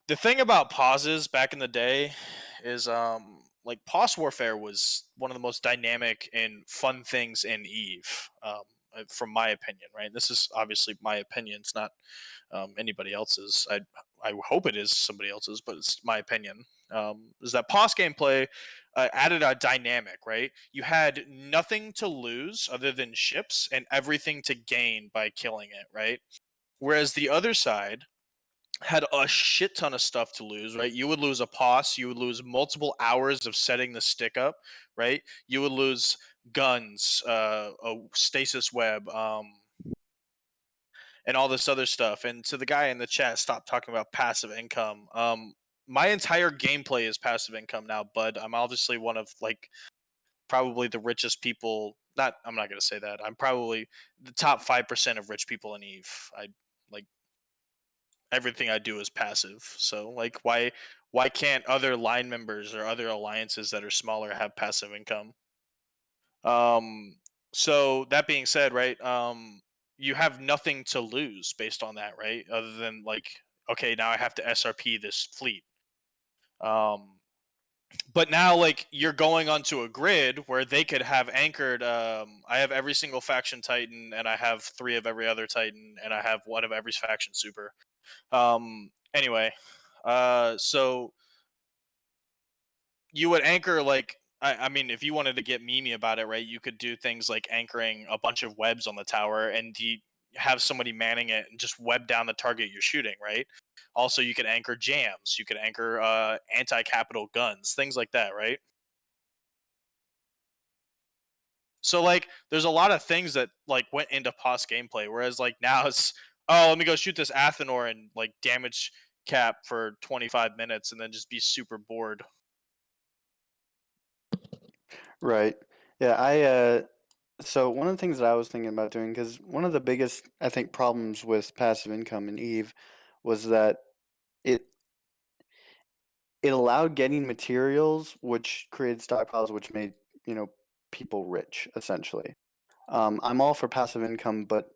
the thing about pauses back in the day is like pause warfare was one of the most dynamic and fun things in Eve, from my opinion, right? This is obviously my opinion. It's not anybody else's. I hope it is somebody else's, but it's my opinion. Is that pause gameplay added a dynamic, right? You had nothing to lose other than ships and everything to gain by killing it, right? Whereas the other side had a shit ton of stuff to lose, right? You would lose a pos, you would lose multiple hours of setting the stick up, right? You would lose guns, a stasis web, and all this other stuff. And to the guy in the chat, stop talking about passive income. My entire gameplay is passive income now, bud. I'm obviously one of like probably the richest people. Not, I'm not gonna say that. I'm probably the top 5% of rich people in Eve. I like everything I do is passive. So like why can't other line members or other alliances that are smaller have passive income? Um so that being said, right? You have nothing to lose based on that, right? Other than like, okay, now I have to SRP this fleet. Um but now like you're going onto a grid where they could have anchored I have every single faction titan, and I have 3 of every other titan, and I have 1 of every faction super. Anyway, so you would anchor like I mean, if you wanted to get memey about it, right? You could do things like anchoring a bunch of webs on the tower, and have somebody manning it and just web down the target you're shooting, right? Also, you could anchor jams. You could anchor anti-capital guns, things like that, right? So like, there's a lot of things that like went into pos gameplay, whereas like now it's, oh, let me go shoot this Athenor and like damage cap for 25 minutes and then just be super bored. Right. Yeah, I so one of the things that I was thinking about doing, because one of the biggest, I think, problems with passive income in Eve was that it it allowed getting materials, which created stockpiles, which made, people rich, essentially. I'm all for passive income, but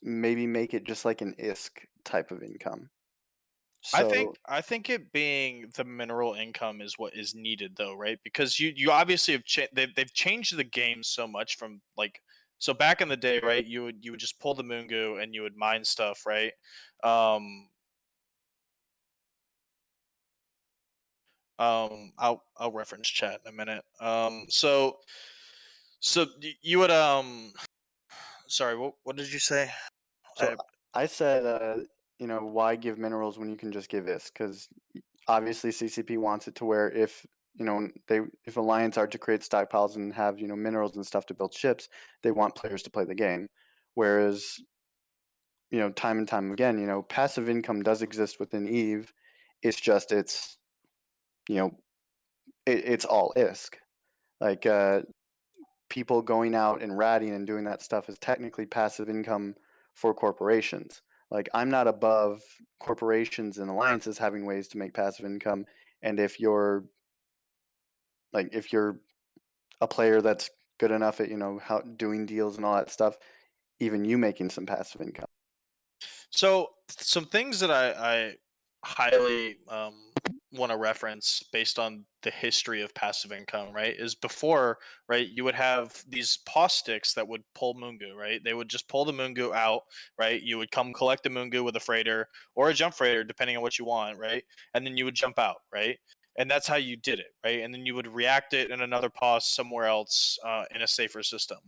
maybe make it just like an ISK type of income. So, I think it being the mineral income is what is needed though, right? Because you obviously have they've changed the game so much from like, so back in the day, right? You would just pull the Moongu and you would mine stuff, right? Um, I'll reference chat in a minute. So So you would sorry, what did you say? So I said, why give minerals when you can just give ISK? Because obviously CCP wants it to where if Alliance are to create stockpiles and have minerals and stuff to build ships, they want players to play the game. Whereas time and time again, passive income does exist within Eve. It's just it's all ISK. Like people going out and ratting and doing that stuff is technically passive income for corporations. Like I'm not above corporations and alliances having ways to make passive income. And if you're a player that's good enough at how doing deals and all that stuff, even you making some passive income. So some things that I highly want to reference based on the history of passive income, right? Is before, right? You would have these pause sticks that would pull Mungu, right? They would just pull the Mungu out, right? You would come collect the Mungu with a freighter or a jump freighter, depending on what you want, right? And then you would jump out, right? And that's how you did it, right? And then you would react it in another pause somewhere else in a safer system.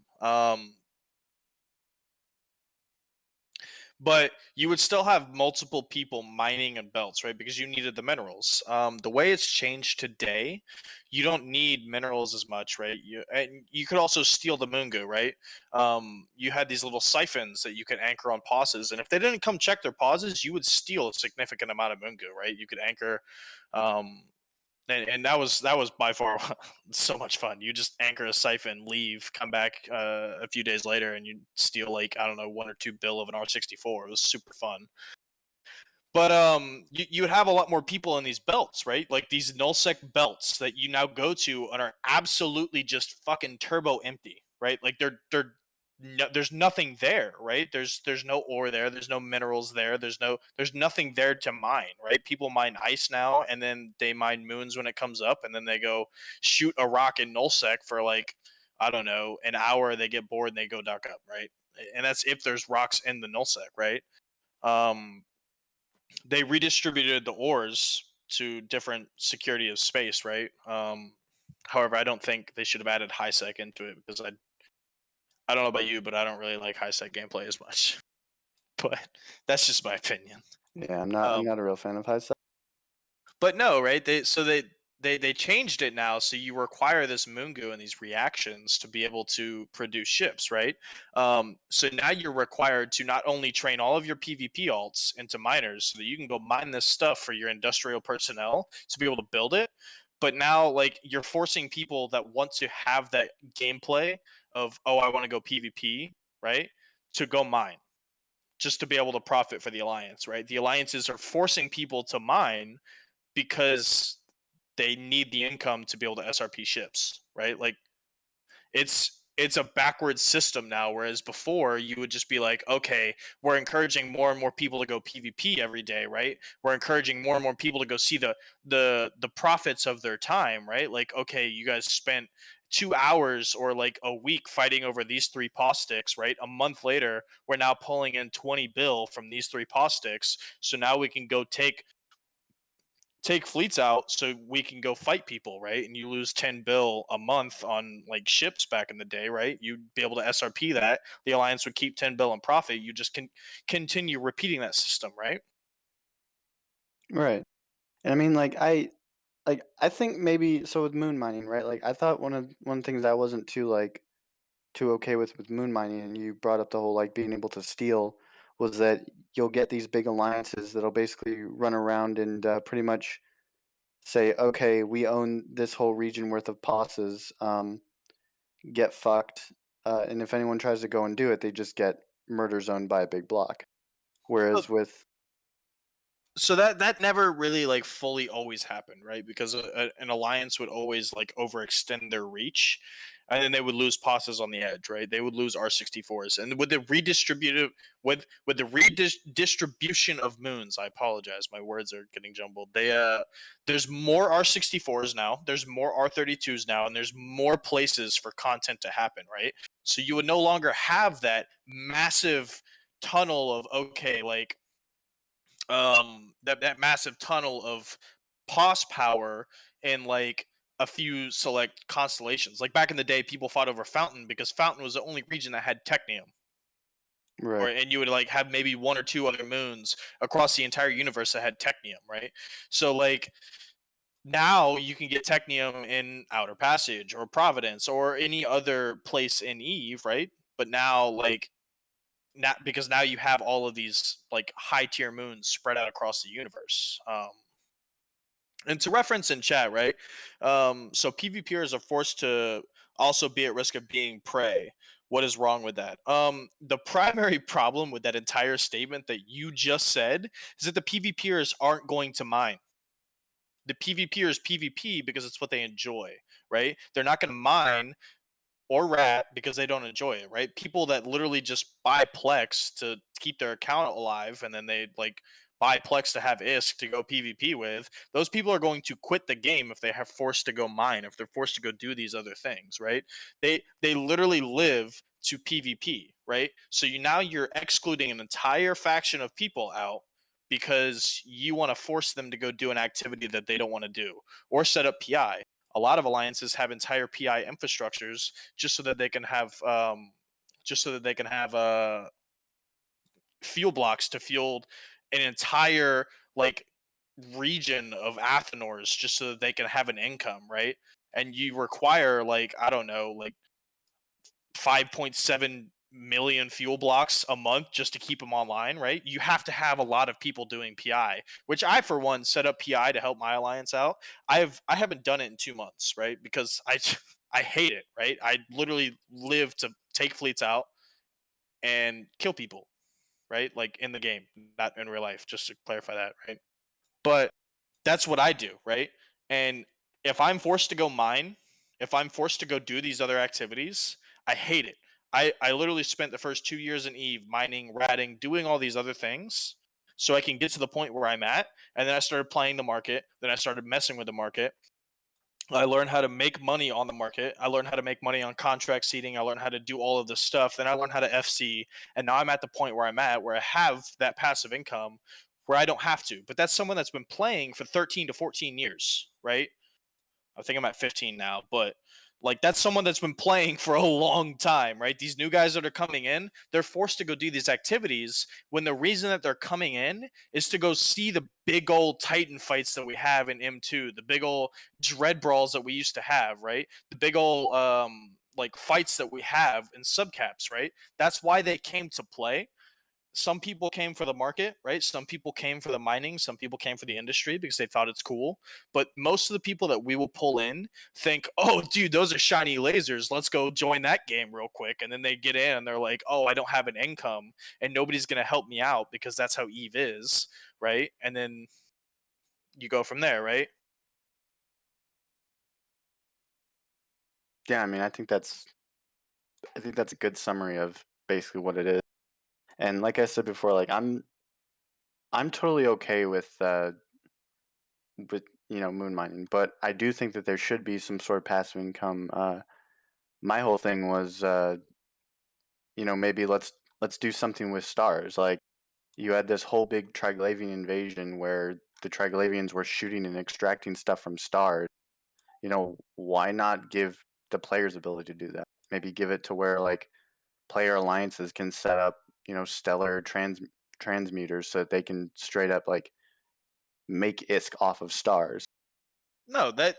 But you would still have multiple people mining in belts, right? Because you needed the minerals. The way it's changed today, you don't need minerals as much, right? And you could also steal the Mungu, right? You had these little siphons that you could anchor on pauses, and if they didn't come check their pauses, you would steal a significant amount of Mungu, right? You could anchor. And that was by far so much fun. You just anchor a siphon, leave, come back a few days later, and you steal like I don't know 1 or 2 bill of an R64. It was super fun. But you would have a lot more people in these belts, right? Like these nullsec belts that you now go to and are absolutely just fucking turbo empty, right? Like there's nothing there, right? There's no ore there, there's no minerals there, there's nothing there to mine, right? People mine ice now, and then they mine moons when it comes up, and then they go shoot a rock in nullsec for like I don't know an hour. They get bored and they go duck up, right? And that's if there's rocks in the nullsec, right? Um, they redistributed the ores to different security of space, right? However, I don't think they should have added high sec into it because I don't know about you, but I don't really like high sec gameplay as much. But that's just my opinion. Yeah, I'm not a real fan of high side. But no, right? They changed it now, so you require this Mungu and these reactions to be able to produce ships, right? So now you're required to not only train all of your PvP alts into miners, so that you can go mine this stuff for your industrial personnel to be able to build it, but now like you're forcing people that want to have that gameplay of I want to go PvP, right, to go mine just to be able to profit for the alliance, right? The alliances are forcing people to mine because they need the income to be able to SRP ships, right? Like it's a backwards system now, whereas before you would just be like, okay, we're encouraging more and more people to go PvP every day, right? We're encouraging more and more people to go see the profits of their time, right? Like, okay, you guys spent 2 hours or like a week fighting over these three pos sticks, right? A month later, we're now pulling in 20 bill from these three pos sticks. So now we can go take fleets out so we can go fight people, right? And you lose 10 bill a month on like ships back in the day, right? You'd be able to SRP that. The alliance would keep 10 bill in profit. You just can continue repeating that system, right? Right. And I mean, I think maybe so with moon mining, right? Like I thought one of the things I wasn't too okay with moon mining, and you brought up the whole like being able to steal, was that you'll get these big alliances that'll basically run around and pretty much say, okay, we own this whole region worth of passes, get fucked, and if anyone tries to go and do it, they just get murder zoned by a big block. Whereas with So that never really like fully always happened, right? Because an alliance would always like overextend their reach, and then they would lose passes on the edge, right? They would lose R64s, and with the with the redistribution of moons, I apologize, my words are getting jumbled. There's more R64s now, there's more R32s now, and there's more places for content to happen, right? So you would no longer have that massive tunnel of okay, like that massive tunnel of pos power in like a few select constellations. Like back in the day, people fought over Fountain because Fountain was the only region that had technium. Right. And you would like have maybe one or two other moons across the entire universe that had technium, right? So like now you can get technium in Outer Passage or Providence or any other place in Eve, right? But now like not because now you have all of these like high tier moons spread out across the universe. And to reference in chat, right? So PvPers are forced to also be at risk of being prey. What is wrong with that? The primary problem with that entire statement that you just said is that the PvPers aren't going to mine. The PvPers PvP because it's what they enjoy, right? They're not going to mine or rat because they don't enjoy it, right? People that literally just buy Plex to keep their account alive and then they like buy Plex to have ISK to go PvP with, those people are going to quit the game if they have forced to go mine, if they're forced to go do these other things, right? They literally live to PvP, right? So now you're excluding an entire faction of people out because you want to force them to go do an activity that they don't want to do or set up PI. A lot of alliances have entire PI infrastructures just so that they can have fuel blocks to fuel an entire like region of Athenors just so that they can have an income, right? And you require like I don't know, like 5.7 million fuel blocks a month just to keep them online, right? You have to have a lot of people doing PI, which I for one set up PI to help my alliance out. I haven't done it in 2 months, right? Because I hate it, right? I literally live to take fleets out and kill people, right? Like in the game, not in real life, just to clarify that, right? But that's what I do, right? And if I'm forced to go mine, if I'm forced to go do these other activities, I hate it. I literally spent the first 2 years in Eve mining, ratting, doing all these other things so I can get to the point where I'm at. And then I started playing the market. Then I started messing with the market. I learned how to make money on the market. I learned how to make money on contract seating. I learned how to do all of this stuff. Then I learned how to FC. And now I'm at the point where I'm at, where I have that passive income where I don't have to. But that's someone that's been playing for 13 to 14 years, right? I think I'm at 15 now, but like that's someone that's been playing for a long time, right? These new guys that are coming in, they're forced to go do these activities when the reason that they're coming in is to go see the big old Titan fights that we have in M2, the big old dread brawls that we used to have, right? The big old like fights that we have in subcaps, right? That's why they came to play. Some people came for the market, right? Some people came for the mining. Some people came for the industry because they thought it's cool. But most of the people that we will pull in think, oh, dude, those are shiny lasers. Let's go join that game real quick. And then they get in and they're like, oh, I don't have an income and nobody's going to help me out because that's how Eve is, right? And then you go from there, right? Yeah, I mean, I think that's a good summary of basically what it is. And like I said before, like I'm totally okay with moon mining, but I do think that there should be some sort of passive income. My whole thing was maybe let's do something with stars. Like you had this whole big Triglavian invasion where the Triglavians were shooting and extracting stuff from stars. Why not give the players ability to do that? Maybe give it to where like player alliances can set up, stellar transmuters so that they can straight up like make ISK off of stars. No, and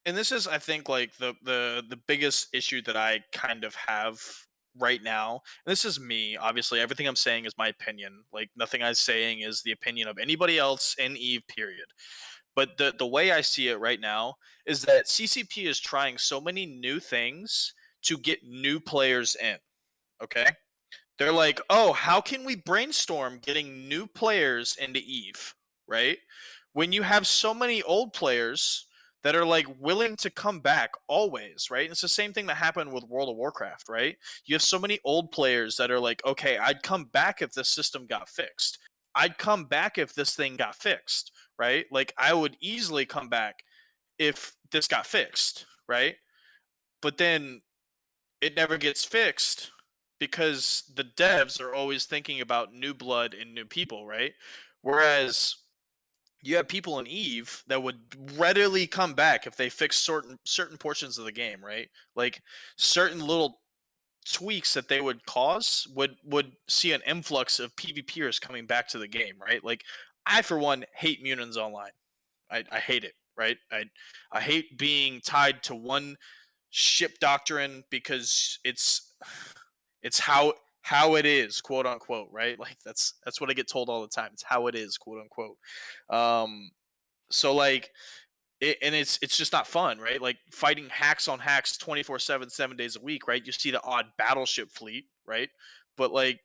this is I think like the biggest issue that I kind of have right now. And this is me. Obviously, everything I'm saying is my opinion. Like nothing I'm saying is the opinion of anybody else in Eve period. But the way I see it right now is that CCP is trying so many new things to get new players in. Okay? They're like, oh, how can we brainstorm getting new players into Eve, right? When you have so many old players that are like willing to come back always, right? And it's the same thing that happened with World of Warcraft, right? You have so many old players that are like, okay, I'd come back if this system got fixed. I'd come back if this thing got fixed, right? Like I would easily come back if this got fixed, right? But then it never gets fixed because the devs are always thinking about new blood and new people, right? Whereas you have people in Eve that would readily come back if they fix certain portions of the game, right? Like certain little tweaks that they would cause would see an influx of PvPers coming back to the game, right? Like I for one hate Munins Online. I hate it, right? I hate being tied to one ship doctrine because it's how it is, quote unquote, right? Like that's what I get told all the time. It's how it is, quote unquote. So like and it's just not fun, right? Like fighting hacks on hacks 24/7, 7 days a week, right? You see the odd battleship fleet, right? But like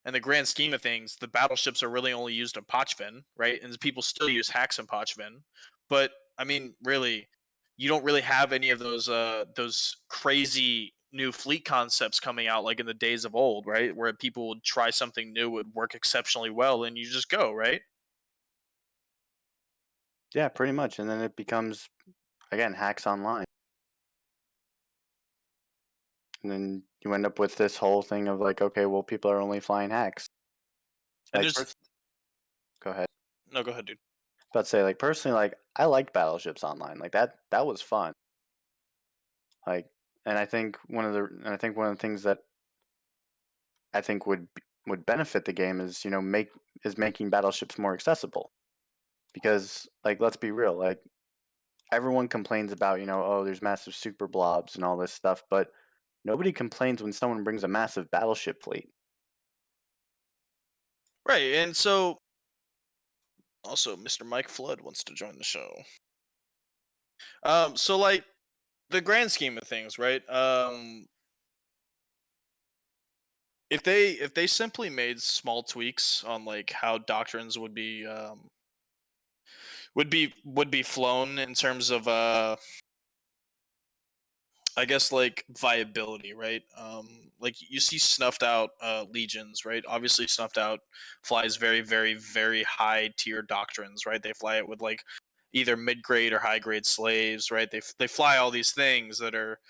in the grand scheme of things, the battleships are really only used in Pochven, right? And people still use hacks in Pochven. But I mean, really, you don't really have any of those crazy new fleet concepts coming out like in the days of old, right? Where people would try something new, would work exceptionally well, and you just go, right? Yeah, pretty much. And then it becomes, again, hacks online. And then you end up with this whole thing of like, okay, well, people are only flying hacks. And Like, there's go ahead. no, go ahead, dude. But say, like, personally, like, I liked Battleships Online. Like that was fun. Like, and I think one of the things that I think would benefit the game is making battleships more accessible. Because like, let's be real, like everyone complains about oh, there's massive super blobs and all this stuff, but nobody complains when someone brings a massive battleship fleet. Right, and so also Mr. Mike Flood wants to join the show. So like the grand scheme of things, right? If they simply made small tweaks on like how doctrines would be flown in terms of I guess like viability, right? Like you see snuffed out legions, right? Obviously, snuffed out flies very, very, very high tier doctrines, right? They fly it with like either mid grade or high grade slaves, right? They fly all these things that are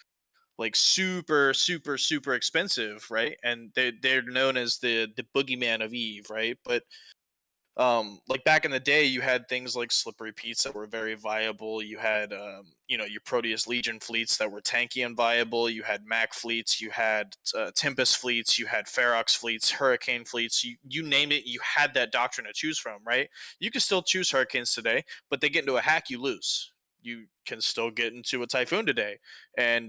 like super, super, super expensive, right? And they're known as the boogeyman of Eve, right? But like back in the day, you had things like slippery Pete's that were very viable. You had your Proteus Legion fleets that were tanky and viable. You had Mac fleets, you had Tempest fleets, you had Ferox fleets, Hurricane fleets. You name it, you had that doctrine to choose from, right? You can still choose Hurricanes today, but they get into a hack, you lose. You can still get into a Typhoon today, and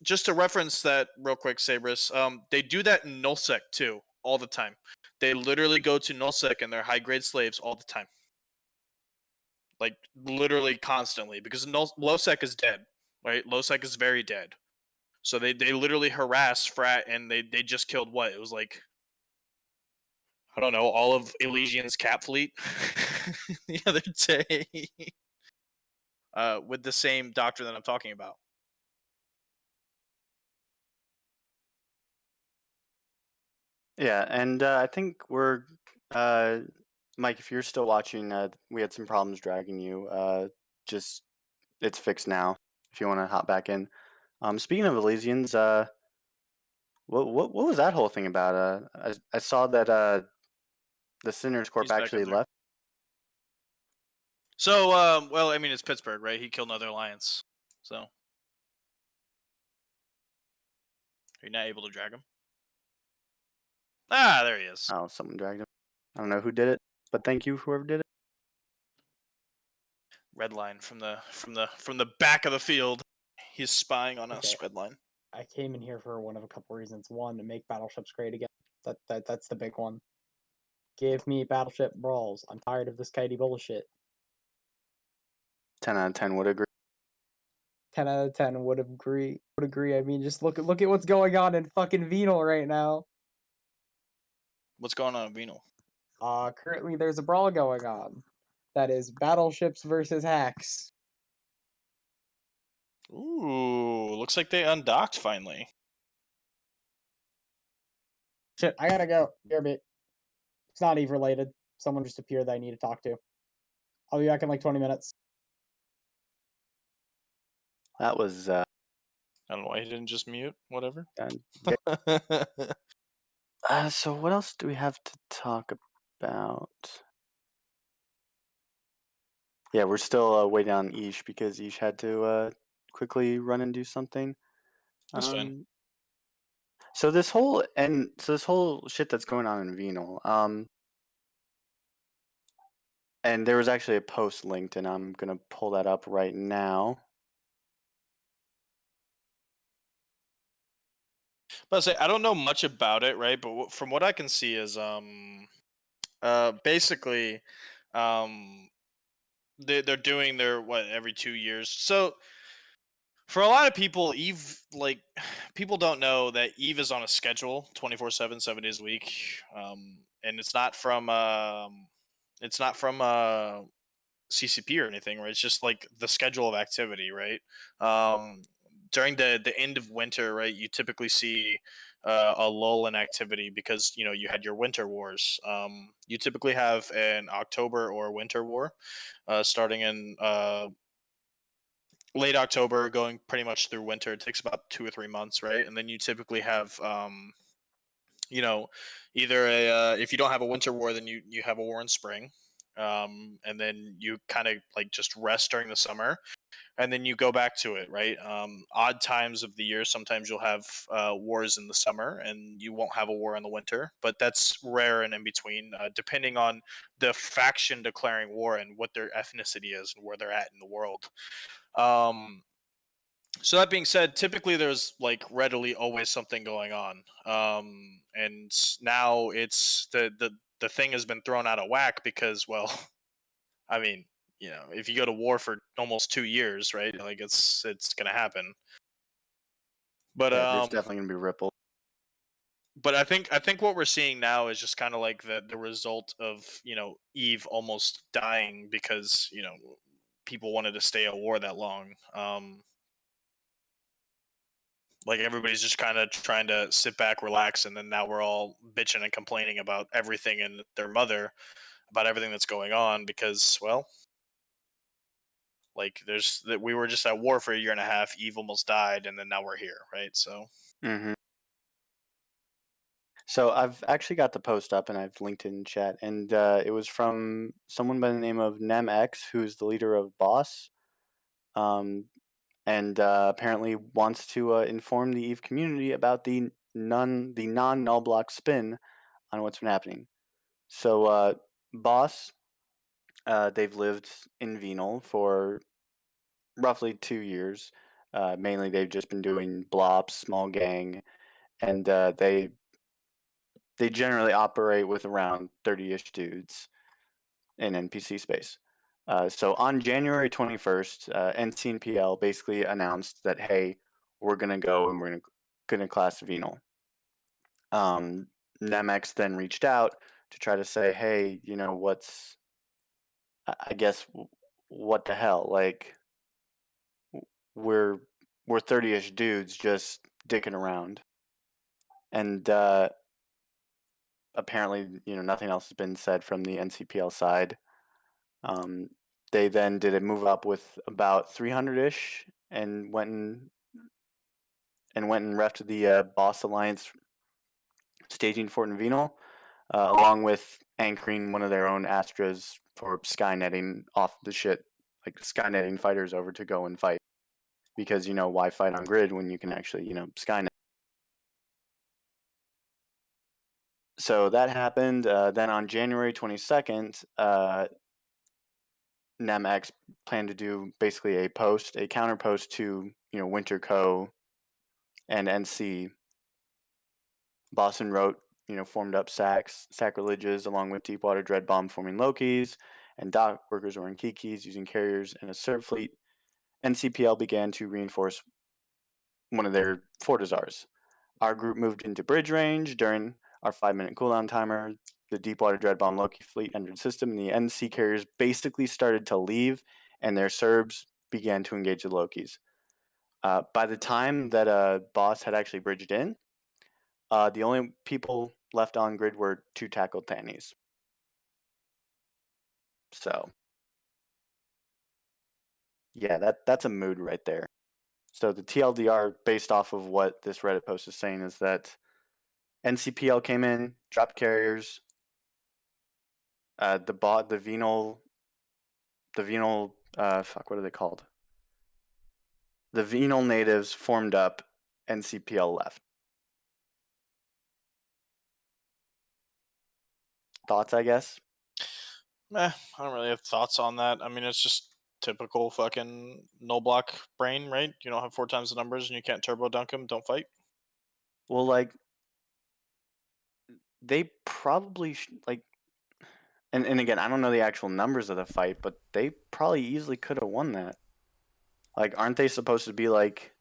just to reference that real quick, Sabris, they do that in nullsec too, all the time. They literally go to nullsec and they're high grade slaves all the time, like literally constantly, because lowsec is dead, right? Lowsec is very dead, so they literally harass frat, and they just killed what it was like. I don't know, all of Elysian's cap fleet the other day with the same doctrine that I'm talking about. Yeah, and I think we're Mike. If you're still watching, we had some problems dragging you. Just it's fixed now. If you want to hop back in. Speaking of Elysians, what was that whole thing about? I saw that the Sinners Corp He's back up actually there. left. So, well, I mean, it's Pittsburgh, right? He killed another Alliance. So, are you not able to drag him? Ah, there he is. Oh, someone dragged him. I don't know who did it, but thank you whoever did it. Red line from the back of the field. He's spying on us. Okay. Red line. I came in here for one of a couple reasons. One, to make battleships great again. That's the big one. Give me battleship brawls. I'm tired of this kitey bullshit. 10 out of 10 would agree. 10 out of 10 would agree. Would agree. I mean, just look at what's going on in fucking Venal right now. What's going on in Venal? Currently there's a brawl going on. That is battleships versus hacks. Ooh, looks like they undocked finally. Shit, I gotta go. BRB. It's not Eve related. Someone just appeared that I need to talk to. I'll be back in like 20 minutes. That was I don't know why he didn't just mute. Whatever. so what else do we have to talk about? about. Yeah, we're still waiting on Ish because Ish had to quickly run and do something. That's fine. So this whole shit that's going on in Venal, and there was actually a post linked, and I'm gonna pull that up right now. But I say I don't know much about it, right? But from what I can see is basically they're doing their what every 2 years. So for a lot of people, Eve, like, people don't know that Eve is on a schedule 24/7, 7 days a week, and it's not from CCP or anything, right? It's just like the schedule of activity, right? Um, During the end of winter, right, you typically see a lull in activity because you had your winter wars. You typically have an October or winter war starting in late October, going pretty much through winter. It takes about 2 or 3 months, right? And then you typically have, you know, either a if you don't have a winter war, then you have a war in spring, and then you kind of like just rest during the summer, and then you go back to it, right? Odd times of the year, sometimes you'll have wars in the summer, and you won't have a war in the winter, but that's rare and in between, depending on the faction declaring war and what their ethnicity is and where they're at in the world. Um, so that being said, typically there's like readily always something going on, and now it's the thing has been thrown out of whack because, well, I mean, if you go to war for almost 2 years, right? Like it's gonna happen. But Yeah, there's definitely gonna be ripple. I think what we're seeing now is just kind of like the result of Eve almost dying because people wanted to stay at war that long. Like everybody's just kind of trying to sit back, relax, and then now we're all bitching and complaining about everything and their mother about everything that's going on because, well, like there's that we were just at war for a year and a half. Eve almost died, and then now we're here, right? So Mm-hmm. So I've actually got the post up and I've linked it in chat, and it was from someone by the name of NemX, who's the leader of Boss, um, and apparently wants to inform the Eve community about the non null block spin on what's been happening. So Boss, they've lived in Venal for roughly 2 years. Mainly, they've just been doing blops, small gang, and they generally operate with around 30-ish dudes in NPC space. So on January 21st, NCNPL basically announced that, hey, we're going to go and we're going to class Venal. Nemex then reached out to try to say, hey, I guess, what the hell? Like, we're 30-ish dudes just dicking around. And apparently, nothing else has been said from the NCPL side. They then did a move up with about 300-ish and went and refed the Boss Alliance staging Fort and Venal, along with anchoring one of their own Astras for skynetting off the shit, like skynetting fighters over to go and fight. Because why fight on grid when you can actually Skynet. So that happened. Then on January 22nd, NemX planned to do basically a counter post to Winter Co. and NC. Boston wrote, formed up sacrileges along with Deepwater Dread Bomb forming Lokis, and dock workers were in Kikis using carriers and a serve fleet. NCPL began to reinforce one of their Fortizars. Our group moved into bridge range during our 5-minute cooldown timer. The Deepwater Dread Bomb Loki fleet entered system, and the NC carriers basically started to leave, and their Serbs began to engage the Lokis. By the time that Boss had actually bridged in, the only people left on grid were 2 tackled Thannies. So, yeah, that's a mood right there. So the TLDR, based off of what this Reddit post is saying, is that NCPL came in, dropped carriers, the Venal, fuck, what are they called? The Venal natives formed up, NCPL left. Thoughts, I guess? I don't really have thoughts on that. I mean, it's just typical fucking no block brain, right? You don't have 4 times the numbers and you can't turbo dunk them. Don't fight. Well, like, they probably like, and again, I don't know the actual numbers of the fight, but they probably easily could have won that. Like, aren't they supposed to be like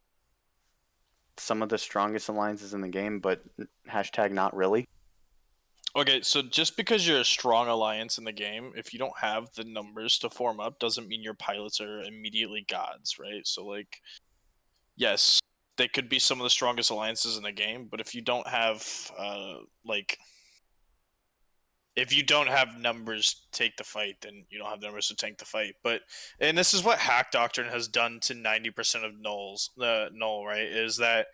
some of the strongest alliances in the game, but hashtag not really? Okay, so just because you're a strong alliance in the game, if you don't have the numbers to form up, doesn't mean your pilots are immediately gods, right? So, like, yes, they could be some of the strongest alliances in the game, but if you don't have, like, if you don't have numbers to take the fight, then you don't have the numbers to tank the fight. But and this is what Hack Doctrine has done to 90% of nulls. Null, right? Is that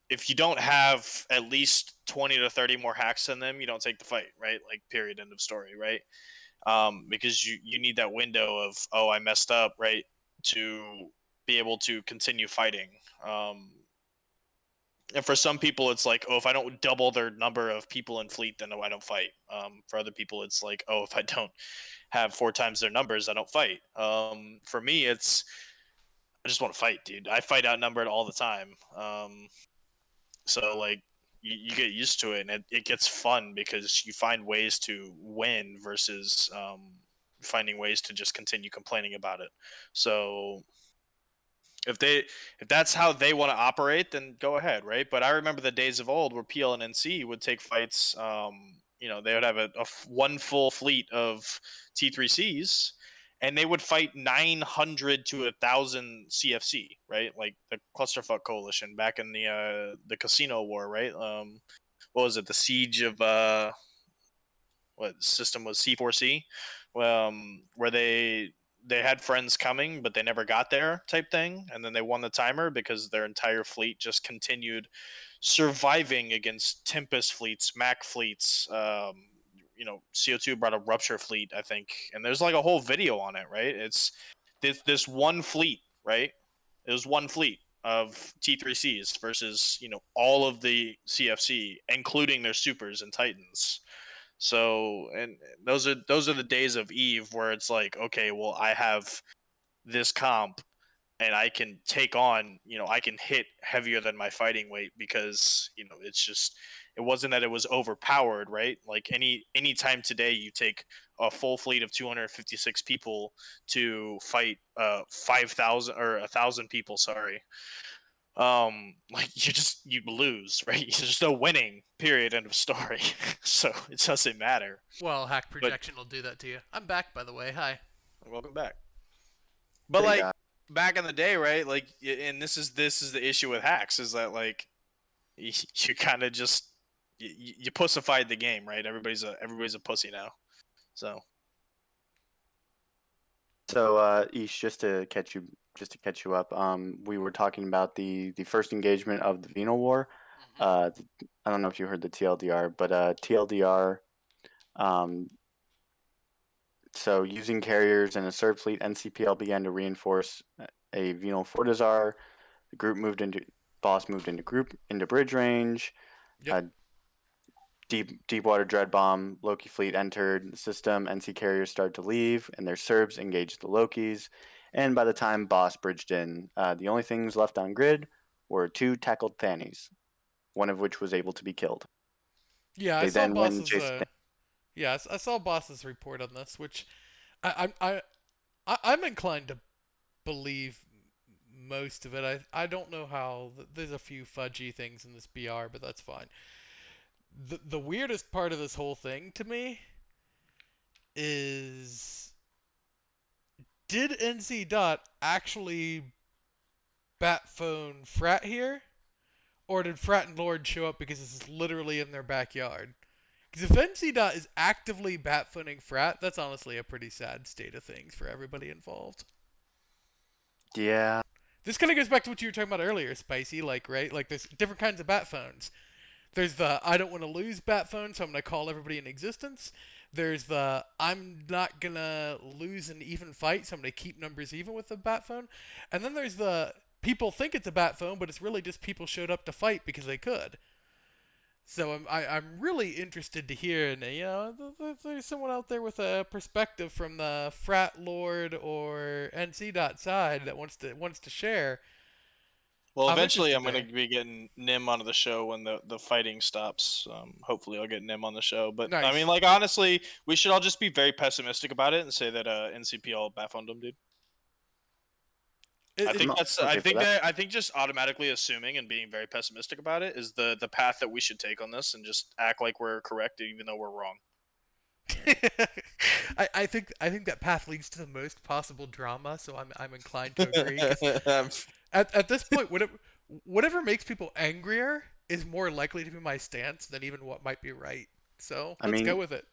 if you don't have at least 20 to 30 more hacks than them, you don't take the fight, right? Like period, end of story, right? Because you need that window of I messed up, right, to be able to continue fighting. And for some people, it's like, if I don't double their number of people in fleet, then I don't fight. For other people, it's like, if I don't have 4 times their numbers, I don't fight. For me, it's I just want to fight, dude. I fight outnumbered all the time. So like, you get used to it, and it gets fun because you find ways to win versus finding ways to just continue complaining about it. So if that's how they want to operate, then go ahead, right? But I remember the days of old where PL and NC would take fights. They would have one full fleet of T3Cs, and they would fight 900 to 1,000 CFC, right? Like the Clusterfuck Coalition back in the Casino War, right? What was it? The Siege of what system was C4C, where they had friends coming, but they never got there, type thing, and then they won the timer because their entire fleet just continued surviving against Tempest fleets, Mac fleets. CO2 brought a Rupture fleet, I think, and there's like a whole video on it, right? It's this one fleet, right? It was one fleet of T3Cs versus all of the CFC, including their supers and titans. So, and those are the days of Eve where it's like, okay, well, I have this comp and I can take on, I can hit heavier than my fighting weight because, it's just it wasn't that it was overpowered, right? Like any time today you take a full fleet of 256 people to fight 5,000 or 1,000 people, sorry. Like you lose, right? There's no winning, period, end of story. So it doesn't matter. Well, hack But projection will do that to you. I'm back, by the way. Hi. welcome back. But Hey, like back in the day, right? Like, and this is the issue with hacks is that like you kind of just you pussified the game, right? Everybody's a pussy now. So So, Ish, just to catch you up, we were talking about the first engagement of the Venal War. Uh, I don't know if you heard the TLDR, but TLDR. Um, so using carriers and a serve fleet, NCPL began to reinforce a Venal Fortizar. The group moved into boss moved into bridge range. Yep. Deepwater Dread Bomb Loki fleet entered the system. NC carriers started to leave, and their Serbs engaged the Lokis. And by the time Boss bridged in, the only things left on grid were 2 tackled Thannies, one of which was able to be killed. Yeah, I They saw then went and Boss's. chased. Yeah, I saw Boss's report on this, which I'm inclined to believe most of it. I don't know how. There's a few fudgy things in this BR, but that's fine. The weirdest part of this whole thing to me is, did NC Dot actually bat phone Frat here? Or did Frat and Lord show up because this is literally in their backyard? Because if NC Dot is actively bat phoning Frat, that's honestly a pretty sad state of things for everybody involved. Yeah. This kind of goes back to what you were talking about earlier, Spicy. Like, right? Like, there's different kinds of bat phones. There's the I don't want to lose bat phone, so I'm gonna call everybody in existence. There's the I'm not gonna lose an even fight, so I'm gonna keep numbers even with the bat phone. And then there's the people think it's a bat phone, but it's really just people showed up to fight because they could. So I'm really interested to hear, and there's someone out there with a perspective from the frat lord or NC dot side that wants to share. Well, I'm eventually interested I'm going there. to be getting Nim onto the show when the fighting stops. Hopefully I'll get Nim on the show. But I mean, Nice. like honestly, we should all just be very pessimistic about it and say that NCPL bat-phoned him, dude. I It, think it, that's. Okay for that. I think just automatically assuming and being very pessimistic about it is the path that we should take on this, and just act like we're correct even though we're wrong. I think that path leads to the most possible drama, so I'm inclined to agree. 'Cause at this point, whatever makes people angrier is more likely to be my stance than even what might be right. So I let's go mean, with it.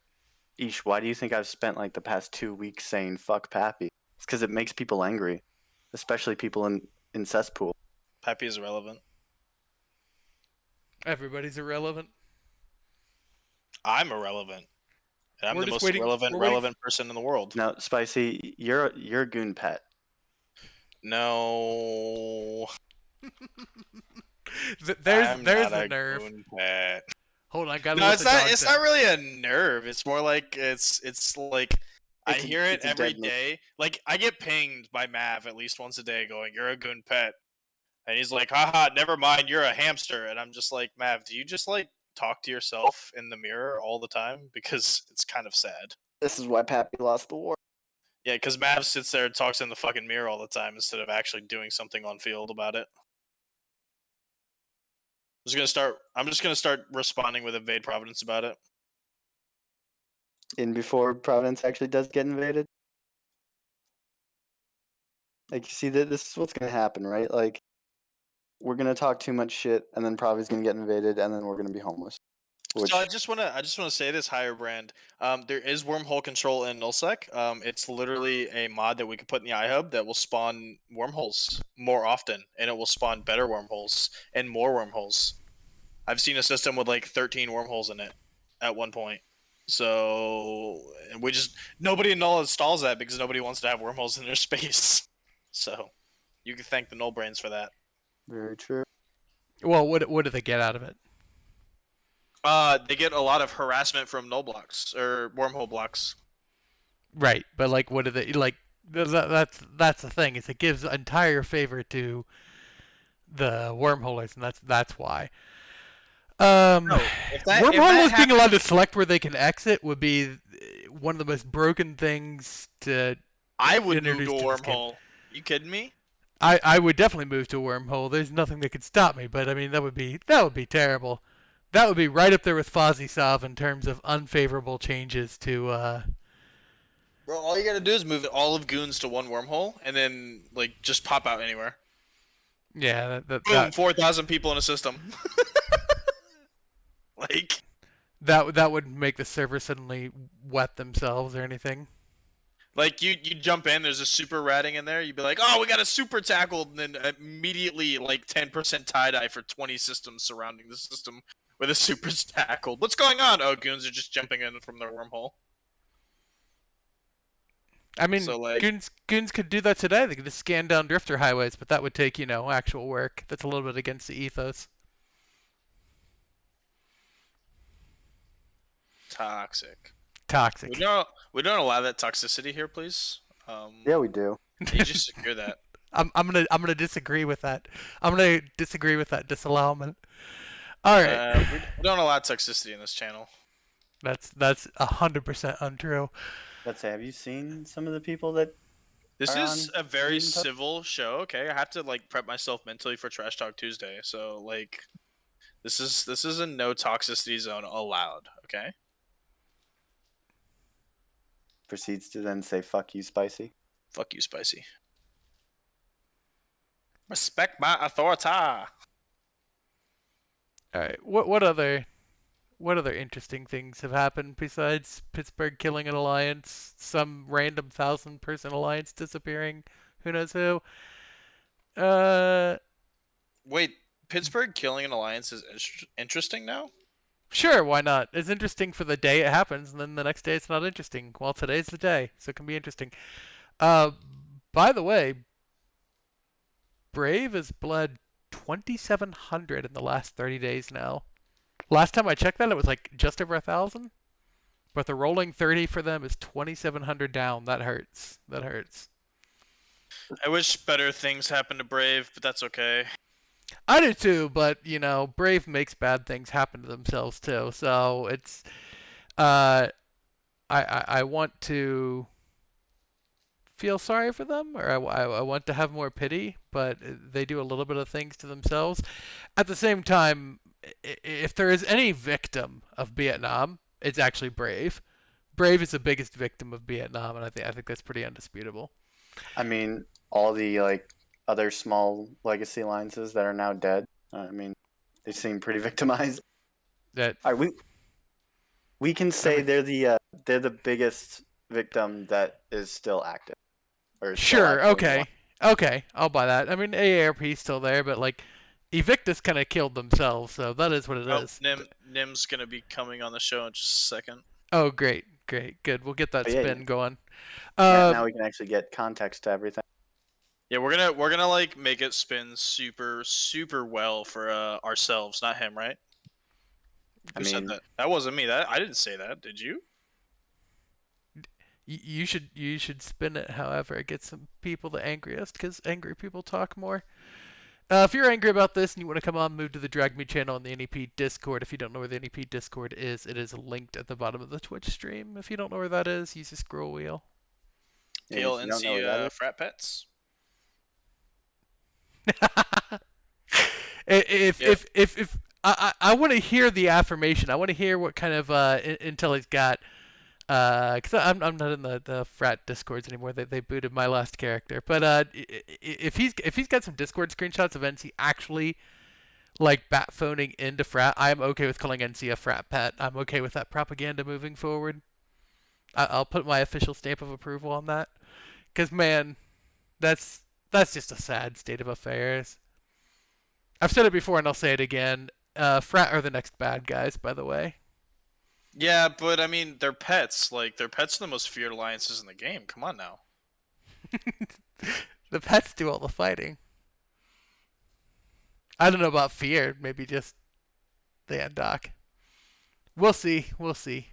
Ish, why do you think I've spent like the past 2 weeks saying fuck Pappy? It's because it makes people angry, especially people in cesspool. PAPI is irrelevant. Everybody's irrelevant. I'm irrelevant. And I'm We're the just most waiting. irrelevant We're waiting. relevant person in the world. Now, Spicy, you're a goon pet. No, There's I'm there's not the a nerve. goon pet. Hold on, gotta No, let it's the not. dog It's not down. really a nerve. It's more like it's like I hear it It's a every dead nerve. day. Like I get pinged by Mav at least once a day, going, "You're a goon pet," and he's like, "Haha, never mind. You're a hamster." And I'm just like, Mav, do you just like talk to yourself in the mirror all the time? Because it's kind of sad. This is why Pappy lost the war. Yeah, because Mav sits there and talks in the fucking mirror all the time instead of actually doing something on field about it. I'm just gonna start responding with Invade Providence about it. And before Providence actually does get invaded. Like, you see, that this is what's gonna happen, right? Like, we're gonna talk too much shit, and then Providence gonna get invaded, and then we're gonna be homeless. Which So I just wanna say this higher brand. There is wormhole control in nullsec. It's literally a mod that we can put in the iHub that will spawn wormholes more often, and it will spawn better wormholes and more wormholes. I've seen a system with like 13 wormholes in it at one point. So we just nobody in null installs that because nobody wants to have wormholes in their space. So you can thank the null brains for that. very true. Well, what do they get out of it? They get a lot of harassment from null blocks or wormhole blocks. Right, but like, what do they like? That's the thing. Is it gives entire favor to the wormholers, and that's why. No, if that Wormholers being happens, allowed to select where they can exit would be one of the most broken things to I would move introduce to a to this game. wormhole. You kidding me? I would definitely move to a wormhole. There's nothing that could stop me, but I mean that would be terrible. That would be right up there with Fozzie Sov in terms of unfavorable changes to. Bro, all you gotta do is move all of goons to one wormhole, and then like just pop out anywhere. Yeah, Boom, 4,000 people in a system. Like that would make the server suddenly wet themselves or anything. Like you jump in, there's a super ratting in there. You'd be like, "Oh, we got a super tackle," and then immediately like 10% tie dye for 20 systems surrounding the system with a super tackle. What's going on? Oh, goons are just jumping in from their wormhole. I mean, So, like- goons could do that today. They could just scan down drifter highways, but that would take actual work. That's a little bit against the ethos. Toxic. Toxic. We don't allow that toxicity here, please. Yeah, we do. You just secure that. I'm gonna disagree with that. I'm gonna disagree with that disallowment. All right, We don't allow toxicity in this channel. that's 100% untrue. Let's say, have you seen some of the people that? This Are is on a very Steam Touch? civil show. Okay, I have to like prep myself mentally for Trash Talk Tuesday. So like, this is a no toxicity zone allowed. Okay. Proceeds to then say "fuck you, Spicy"? Fuck you, Spicy. Respect my authority. All right, what other interesting things have happened besides Pittsburgh killing an alliance, some random 1,000-person alliance disappearing, who knows who? Wait, Pittsburgh killing an alliance is interesting now? Sure, why not? It's interesting for the day it happens, and then the next day it's not interesting. Well, today's the day, so it can be interesting. Uh, by the way, Brave has bled 2,700 in the last 30 days now. Last time I checked that, it was like just over 1,000. But the rolling 30 for them is 2,700 down. That hurts. That hurts. I wish better things happened to Brave, but that's okay. I do too, but you know, Brave makes bad things happen to themselves too. So it's, uh, I want to feel sorry for them, or I want to have more pity, but they do a little bit of things to themselves. At the same time, if there is any victim of Vietnam, it's actually Brave. Brave is the biggest victim of Vietnam, and I think that's pretty undisputable. I mean, all the like other small legacy alliances that are now dead. I mean, they seem pretty victimized. That All right, we can say they're the biggest victim that is still active. Or still sure, active in the okay, line. okay, I'll buy that. I mean, AARP's still there, but like Evictus kind of killed themselves, so that is what it is. Nim's gonna be coming on the show in just a second. Oh, great, great, good. We'll get that But yeah, spin going. now we can actually get context to everything. Yeah, we're gonna like make it spin super well for ourselves, not him, right? I Who said mean, that? That wasn't me. I didn't say that. Did you? You should spin it however it gets some people the angriest, because angry people talk more. If you're angry about this and you want to come on, move to the Drag Me channel on the NEP Discord. If you don't know where the NEP Discord is, it is linked at the bottom of the Twitch stream. If you don't know where that is, use the scroll wheel. if Tail you don't know what that NC is, frat pets. if I want to hear the affirmation. I want to hear what kind of intel he's got. Because I'm not in the frat discords anymore. They booted my last character. But if he's got some Discord screenshots of NC actually like bat phoning into frat, I'm okay with calling NC a frat pet. I'm okay with that propaganda moving forward. I'll put my official stamp of approval on that. Because man, that's just a sad state of affairs. I've said it before and I'll say it again. Frat are the next bad guys, by the way. Yeah, but I mean, they're pets. Like, they're pets are the most feared alliances in the game. Come on now. The pets do all the fighting. I don't know about fear. Maybe just they undock. We'll see. We'll see.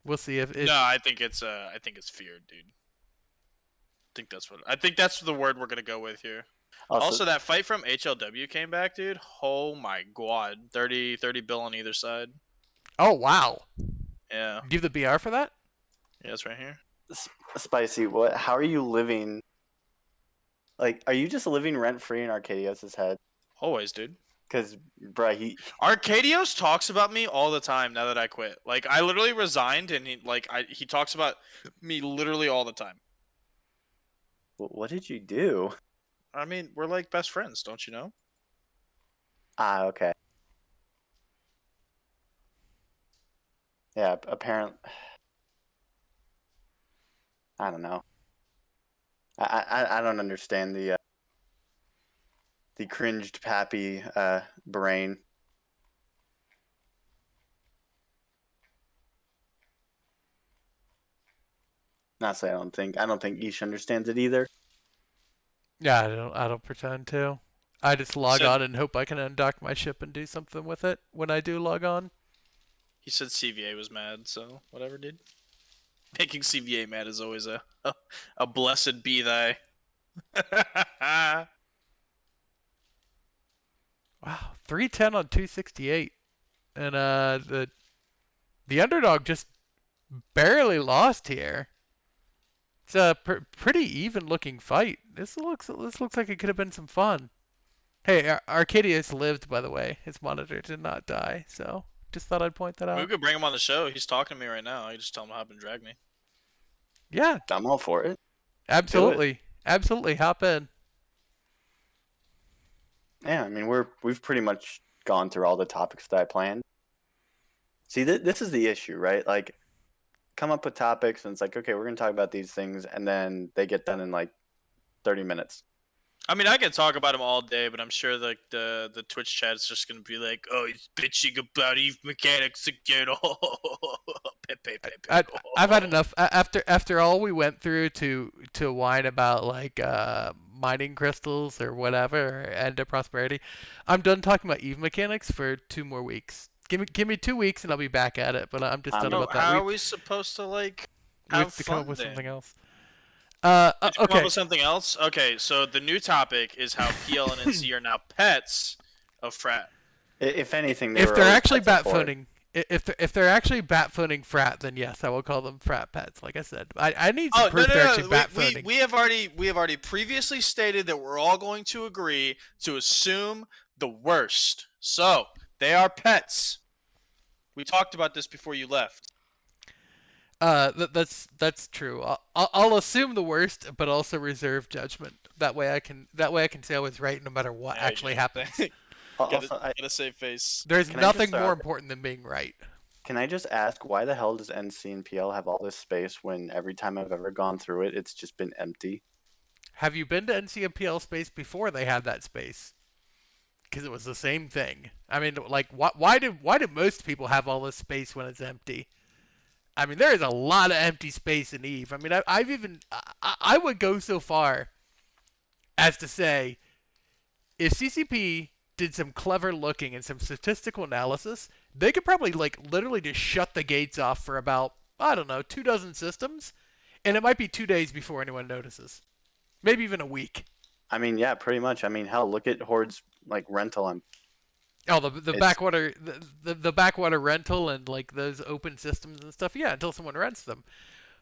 We'll see if No, I think it's feared, dude. I think that's the word we're gonna go with here. Also, that fight from HLW came back, dude. Oh my god. 30 bill on either side. Oh wow. Yeah. Do you have the BR for that? Yeah, it's right here. Spicy. What? How are you living? Like, are you just living rent free in Arcadios' head? Always, dude. Because, bruh, Arcadios talks about me all the time now that I quit. Like, I literally resigned, and he talks about me literally all the time. What did you do? I mean, we're like best friends, don't you know? Ah, okay. Yeah, apparently. I don't know. I don't understand the cringed PAPI brain. Honestly, I don't think Ish understands it either. Yeah, I don't pretend to. I just log Said- on and hope I can undock my ship and do something with it when I do log on. He said CVA was mad, so whatever, dude. Making CVA mad is always a blessed be thy. Wow, 310 on 268, and the underdog just barely lost here. It's a pretty even looking fight. This looks like it could have been some fun. Hey, Arcadius lived, by the way. His monitor did not die, so just thought I'd point that We out. could bring him on the show. He's talking to me right now. I just tell him to hop and drag me. Yeah, I'm all for it. absolutely, absolutely. Hop in. Yeah, I mean we've pretty much gone through all the topics that I planned. See, this is the issue, right? Like, come up with topics, and it's like, okay, we're gonna talk about these things, and then they get done in like 30 minutes. I mean, I can talk about him all day, but I'm sure the Twitch chat is just gonna be like, "Oh, he's bitching about Eve mechanics again." Pepe, Pepe. I, I've had enough. After all we went through to whine about like mining crystals or whatever, end of prosperity, I'm done talking about Eve mechanics for 2 more weeks. Give me 2 weeks and I'll be back at it. But I'm just done mean, So about that. how are we supposed to like We have have to come up fun with something then? else. Did you come up Okay. with something else? Okay, so the new topic is how PL and NC are now pets of frat. If anything, they If were they're always actually pets of bat boy. phoning, if they're actually bat phoning frat, then yes, I will call them frat pets. Like I said, I need some Oh proof no they're no actually no! bat We, phoning. we have already previously stated that we're all going to agree to assume the worst. So they are pets. We talked about this before you left. That's true. I'll assume the worst, but also reserve judgment. That way I can say I was right no matter what Yeah, actually happens. gotta Also, gotta save face. There's can I just nothing throw more out important than being right. Can I just ask why the hell does NC and PL have all this space when every time I've ever gone through it, it's just been empty? Have you been to NCMPL space before they had that space? Because it was the same thing. I mean, like, why do most people have all this space when it's empty? I mean, there is a lot of empty space in Eve. I mean, I've even I would go so far as to say if CCP did some clever looking and some statistical analysis, they could probably like literally just shut the gates off for about I don't know 2 dozen systems, and it might be 2 days before anyone notices, maybe even a week. I mean, yeah, pretty much. I mean, hell, look at Horde's like rental. Oh, the It's backwater the backwater rental and like those open systems and stuff. Yeah, until someone rents them.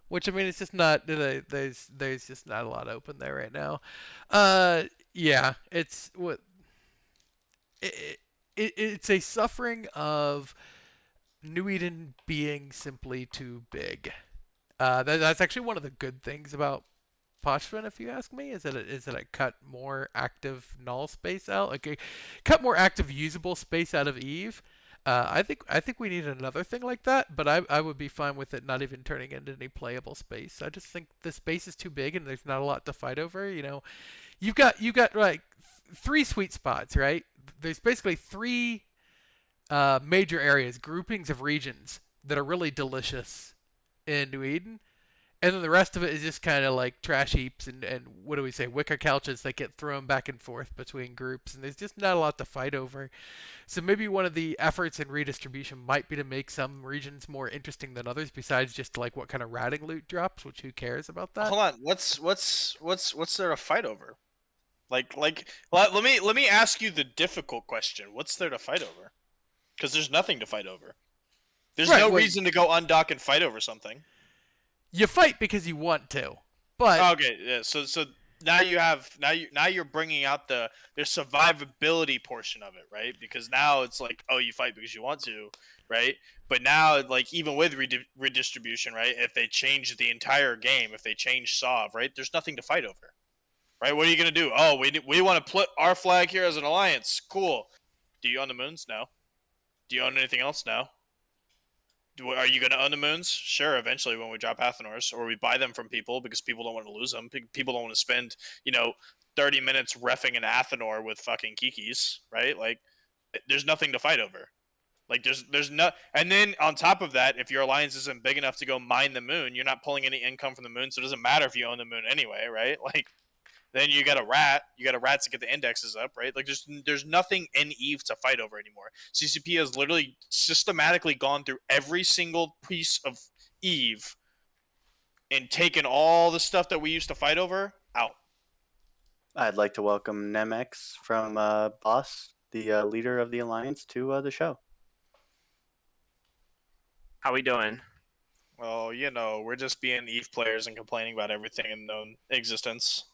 Which I mean, it's just not there's just not a lot open there right now. Yeah, it's what it's a suffering of New Eden being simply too big. That's actually one of the good things about Poshfin, if you ask me, is that it cut more active null space out, like it cut more active usable space out of Eve. I think we need another thing like that, but I would be fine with it not even turning into any playable space. I just think the space is too big and there's not a lot to fight over. You've got like three sweet spots, right? There's basically three major areas, groupings of regions that are really delicious in New Eden, and then the rest of it is just kind of like trash heaps and what do we say, wicker couches that get thrown back and forth between groups, and there's just not a lot to fight over. So maybe one of the efforts in redistribution might be to make some regions more interesting than others, besides just like what kind of ratting loot drops, which who cares about that? Hold on. What's there to fight over? Let me ask you the difficult question. What's there to fight over? Because there's nothing to fight over. There's Right, no well, reason to go undock and fight over something. you fight because you want to, but Okay, yeah. So now you're bringing out the survivability portion of it, right? Because now it's like, oh, you fight because you want to, right? But now, like, even with redistribution, right? If they change the entire game, if they change Sov, right? There's nothing to fight over, right? What are you gonna do? Oh, we want to put our flag here as an alliance. Cool. Do you own the moons? No. Do you own anything else? No. Are you going to own the moons? Sure, eventually when we drop Athenors, or we buy them from people because people don't want to lose them. People don't want to spend, 30 minutes refing an Athenor with fucking Kikis, right? Like, there's nothing to fight over. Like, there's no, and then on top of that, if your alliance isn't big enough to go mine the moon, you're not pulling any income from the moon, so it doesn't matter if you own the moon anyway, right? Like, then you got a rat. You got a rat to get the indexes up, right? Like there's nothing in Eve to fight over anymore. CCP has literally systematically gone through every single piece of Eve and taken all the stuff that we used to fight over out. I'd like to welcome Nemex from Boss, the leader of the Alliance, to the show. How we doing? Well, we're just being Eve players and complaining about everything in known existence.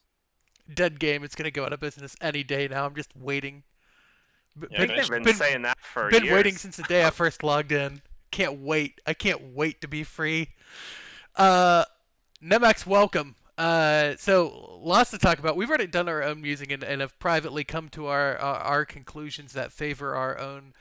dead game. It's gonna go out of business any day now. I'm just waiting. Yeah, I think they've been saying that for been years. waiting since the day I first logged in. Can't wait. I can't wait to be free. Nemax, welcome. So lots to talk about. We've already done our own musing and have privately come to our conclusions that favor our own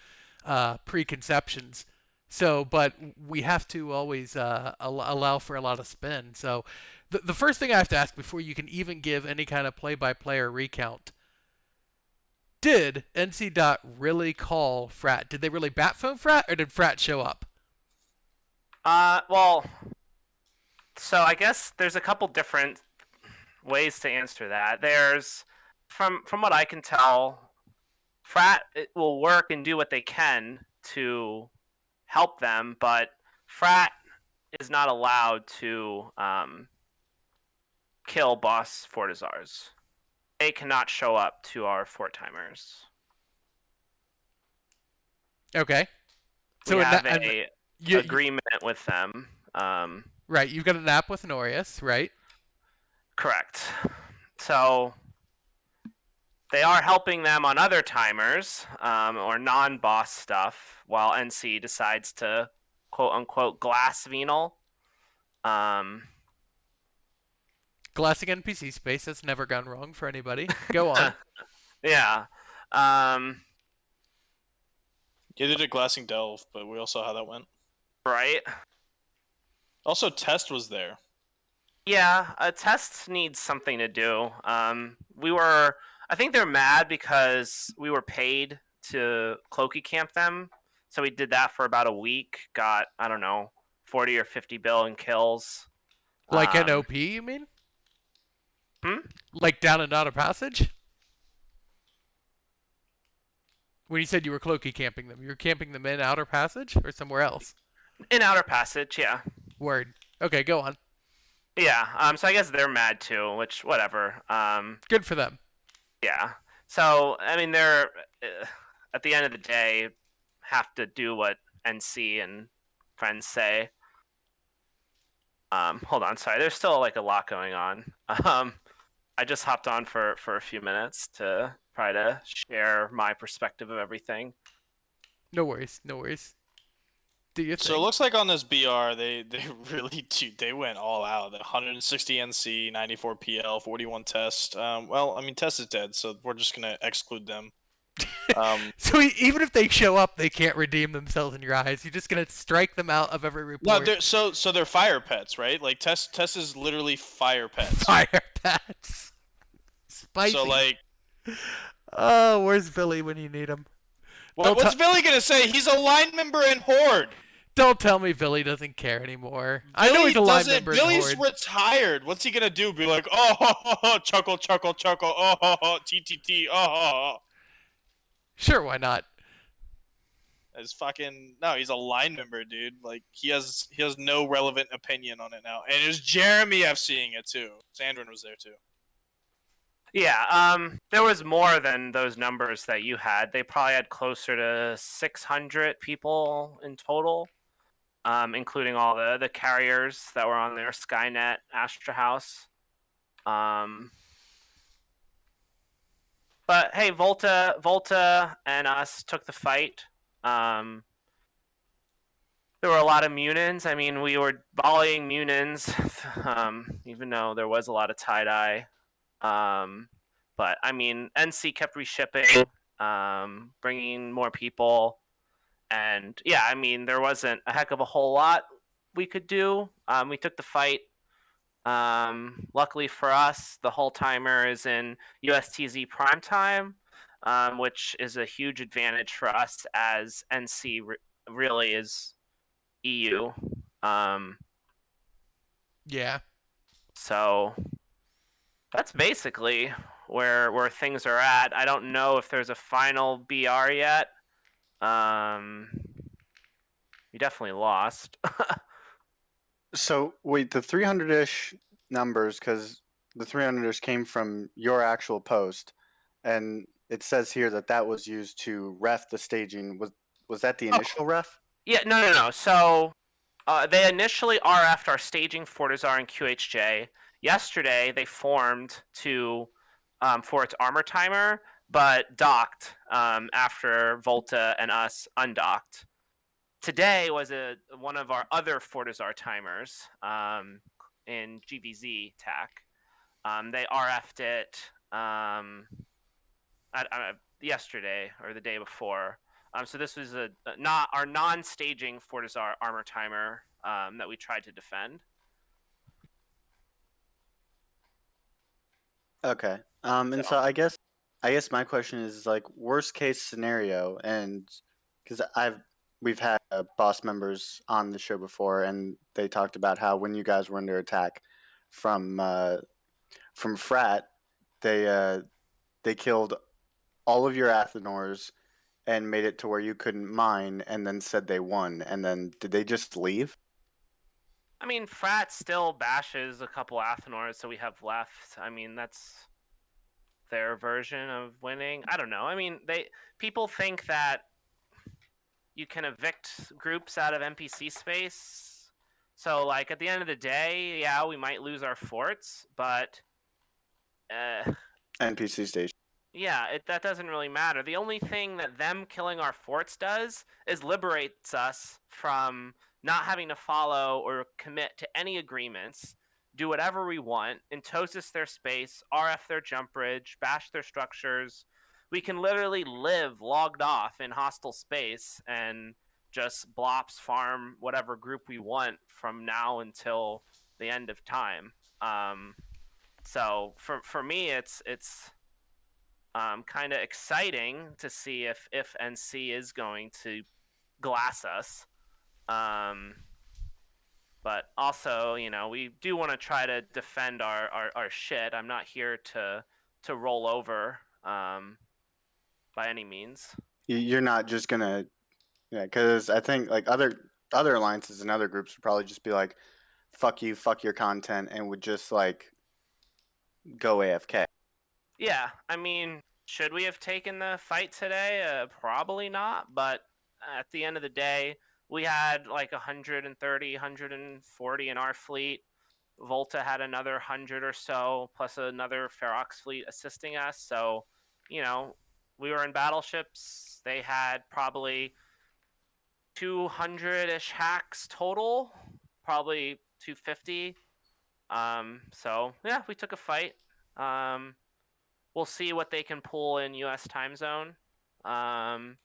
preconceptions. So, but we have to always allow for a lot of spin. So, the first thing I have to ask before you can even give any kind of play-by-player recount: did NC Dot really call Frat? Did they really bat phone Frat, or did Frat show up? Well, so I guess there's a couple different ways to answer that. There's, from what I can tell, Frat will work and do what they can to help them, but Frat is not allowed to kill boss Fortizars. They cannot show up to our fort timers. Okay. We So have a you, agreement with them. right, you've got an app with Norius, right? Correct. So they are helping them on other timers or non-boss stuff, while NC decides to quote unquote glass Venal. Glassing NPC space, that's never gone wrong for anybody. Go on. Yeah. You did a glassing delve, but we all saw how that went. Right. Also, Test was there. Yeah, a test needs something to do. I think they're mad because we were paid to cloaky camp them, so we did that for about a week. Got, I don't know, 40 or 50 bill in kills. Like NOP, you mean? Like down and out of passage? When you said you were cloaky camping them, you were camping them in outer passage or somewhere else? In outer passage, yeah. Word. Okay, go on. Yeah. So I guess they're mad too, which whatever. Good for them. Yeah. So I mean, they're at the end of the day have to do what NC and friends say. Hold on, sorry. There's still like a lot going on. I just hopped on for a few minutes to try to share my perspective of everything. No worries, no worries. Do you think? So it looks like on this BR, they really they went all out. The 160 NC, 94 PL, 41 Test. Well, I mean, Test is dead, so we're just gonna exclude them. So even if they show up, they can't redeem themselves in your eyes. You're just gonna strike them out of every report. No, so they're fire pets, right? Like Test is literally fire pets. Fire pets. Spicy. So like, oh, where's Billy when you need him? what's Billy gonna say? He's a line member in Horde. Don't tell me Billy doesn't care anymore. I know he's a line member in Billy's Horde. retired. What's he gonna do? Be like, oh, chuckle, chuckle, chuckle, oh, TTT, oh. Sure, why not? As fucking no, he's a line member, dude. Like he has no relevant opinion on it now. And it was Jeremy FCing it too. Sandrin was there too. Yeah, there was more than those numbers that you had. They probably had closer to 600 people in total, including all the carriers that were on there, Skynet, Astra House. But hey, Volta and us took the fight. There were a lot of Munins. I mean, we were volleying Munins, even though there was a lot of tie-dye. But I mean, NC kept reshipping, bringing more people, and yeah, I mean, there wasn't a heck of a whole lot we could do. We took the fight. Luckily for us, the whole timer is in USTZ prime time, which is a huge advantage for us as NC really is EU. Yeah. So that's basically where things are at. I don't know if there's a final BR yet. We definitely lost. So wait, the 300-ish numbers, because the 300-ish came from your actual post, and it says here that was used to ref the staging. Was that the initial ref? Yeah, no. So they initially RF'd our staging Fortizar and QHJ. Yesterday they formed to for its armor timer, but docked after Volta and us undocked. Today was one of our other Fortizar timers in GVZ TAC. They RF'd it yesterday or the day before. So this was a not our non-staging Fortizar armor timer that we tried to defend. Okay. And so So I guess my question is like worst case scenario, and because we've had boss members on the show before, and they talked about how when you guys were under attack from Frat, they killed all of your Athenors and made it to where you couldn't mine, and then said they won, and then did they just leave? I mean, Frat still bashes a couple Athenors, so we have left. I mean, that's their version of winning. I don't know. I mean, people think that you can evict groups out of NPC space. So, like, at the end of the day, yeah, we might lose our forts, but NPC station. yeah, that doesn't really matter. The only thing that them killing our forts does is liberates us from not having to follow or commit to any agreements, do whatever we want, entosis their space, RF their jump bridge, bash their structures. We can literally live logged off in hostile space and just blops farm whatever group we want from now until the end of time. So for me, it's kind of exciting to see if NC is going to glass us. But also, we do want to try to defend our shit. I'm not here to roll over by any means. You're not just gonna, yeah, because I think like other alliances and other groups would probably just be like, "Fuck you, fuck your content," and would just like go AFK. Yeah, I mean, should we have taken the fight today? Probably not, but at the end of the day, we had like 130, 140 in our fleet. Volta had another 100 or so, plus another Ferox fleet assisting us. So, we were in battleships. They had probably 200-ish hacks total, probably 250. So, yeah, we took a fight. We'll see what they can pull in U.S. time zone, and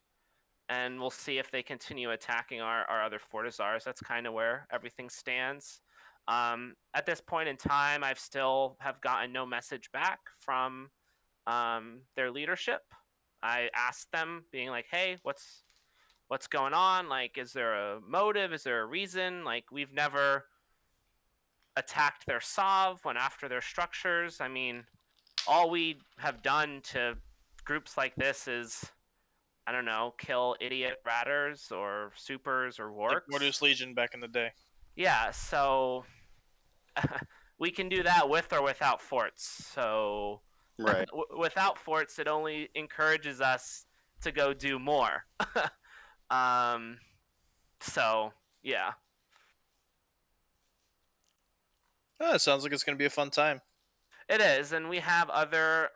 we'll see if they continue attacking our other Fortizars. That's kind of where everything stands. At this point in time, I've still have gotten no message back from their leadership. I asked them, being like, "Hey, what's going on? Like, is there a motive? Is there a reason? Like, we've never attacked their Sov, went after their structures. I mean, all we have done to groups like this is, I don't know, kill idiot ratters or supers or Like warks." Mordu's Legion back in the day. Yeah, so we can do that with or without forts. So Right. without forts, it only encourages us to go do more. um, so yeah, Oh, it sounds like it's going to be a fun time. it is, and we have other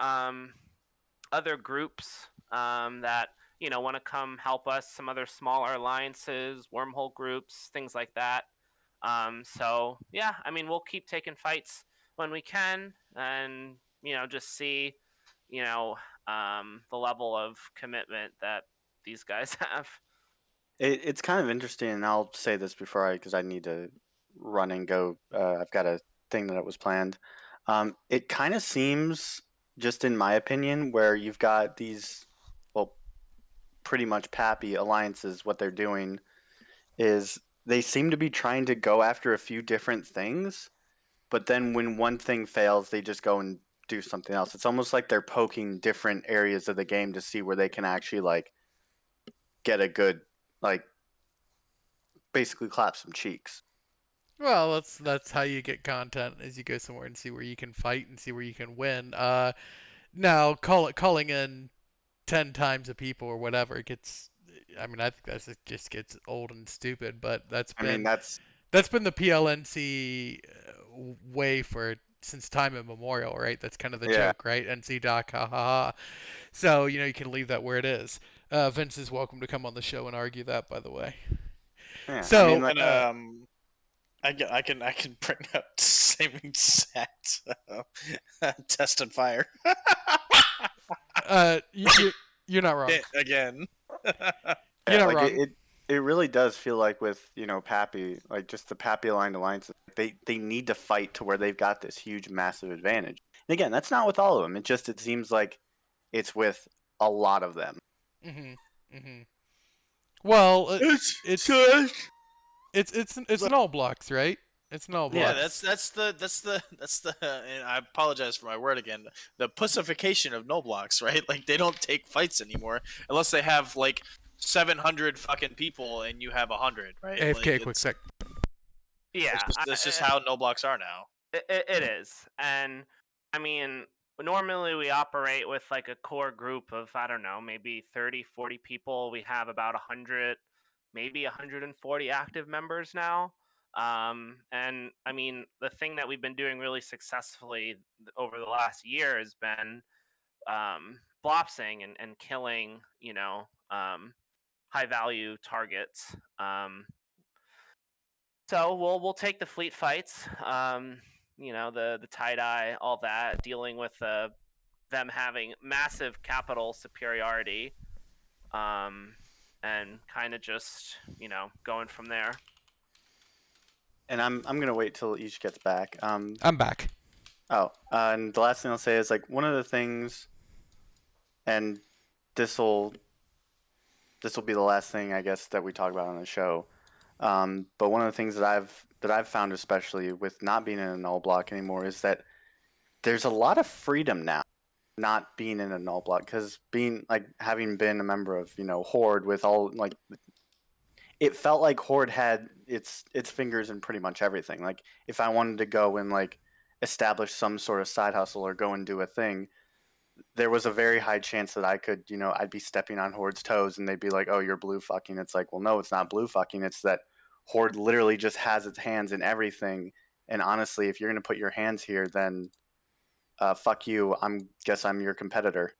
groups that want to come help us. Some other smaller alliances, wormhole groups, things like that. So yeah, I mean, we'll keep taking fights when we can, and just see the level of commitment that these guys have. It's kind of interesting, and I'll say this before because I need to run and go. I've got a thing that was planned. It kind of seems, just in my opinion, where you've got these, well, pretty much PAPI alliances. What they're doing is they seem to be trying to go after a few different things, but then when one thing fails, they just go and do something else. It's almost like they're poking different areas of the game to see where they can actually like get a good, like, basically clap some cheeks. Well, that's how you get content, is you go somewhere and see where you can fight and see where you can win. Now calling in 10 times a people or whatever gets. I mean, I think that just gets old and stupid. But I mean, that's been the PLNC way for since time immemorial, right? That's kind of the Yeah. joke, right? NC doc, ha ha ha. So you can leave that where it is. Vince is welcome to come on the show and argue that, by the way. yeah. So, I mean, like, And I can bring up the same exact test and fire. you're not wrong. Again. You're Yeah, not like wrong. it really does feel like with PAPI, like just the PAPI aligned alliances, they need to fight to where they've got this huge massive advantage. And again, that's not with all of them. It seems like it's with a lot of them. Mm-hmm. Well, It's it's so it's in all blocks, right? It's in all yeah, blocks. that's the and I apologize for my word again. The pussification of no blocks, right? Like they don't take fights anymore unless they have like 700 fucking people and you have 100, right? Like AFK, quick sec. Yeah, it's just how no blocks are now. it is. And I mean, normally we operate with like a core group of, I don't know, maybe 30, 40 people. We have about 100, maybe 140 active members now. And I mean, the thing that we've been doing really successfully over the last year has been blopsing and killing, high value targets. So we'll take the fleet fights, the tie dye, all that, dealing with them having massive capital superiority, and kind of just going from there. And I'm gonna wait till each gets back. I'm back. And the last thing I'll say is like one of the things, and this will be the last thing I guess that we talk about on the show. But one of the things that I've found, especially with not being in a null block anymore, is that there's a lot of freedom now, not being in a null block, because being like having been a member of Horde with all like, it felt like Horde had its fingers in pretty much everything. Like if I wanted to go and like establish some sort of side hustle or go and do a thing, there was a very high chance that I could, I'd be stepping on Horde's toes and they'd be like, "Oh, you're blue fucking." It's like, well, no, it's not blue fucking. It's that Horde literally just has its hands in everything. And honestly, if you're gonna put your hands here, then fuck you. I'm your competitor.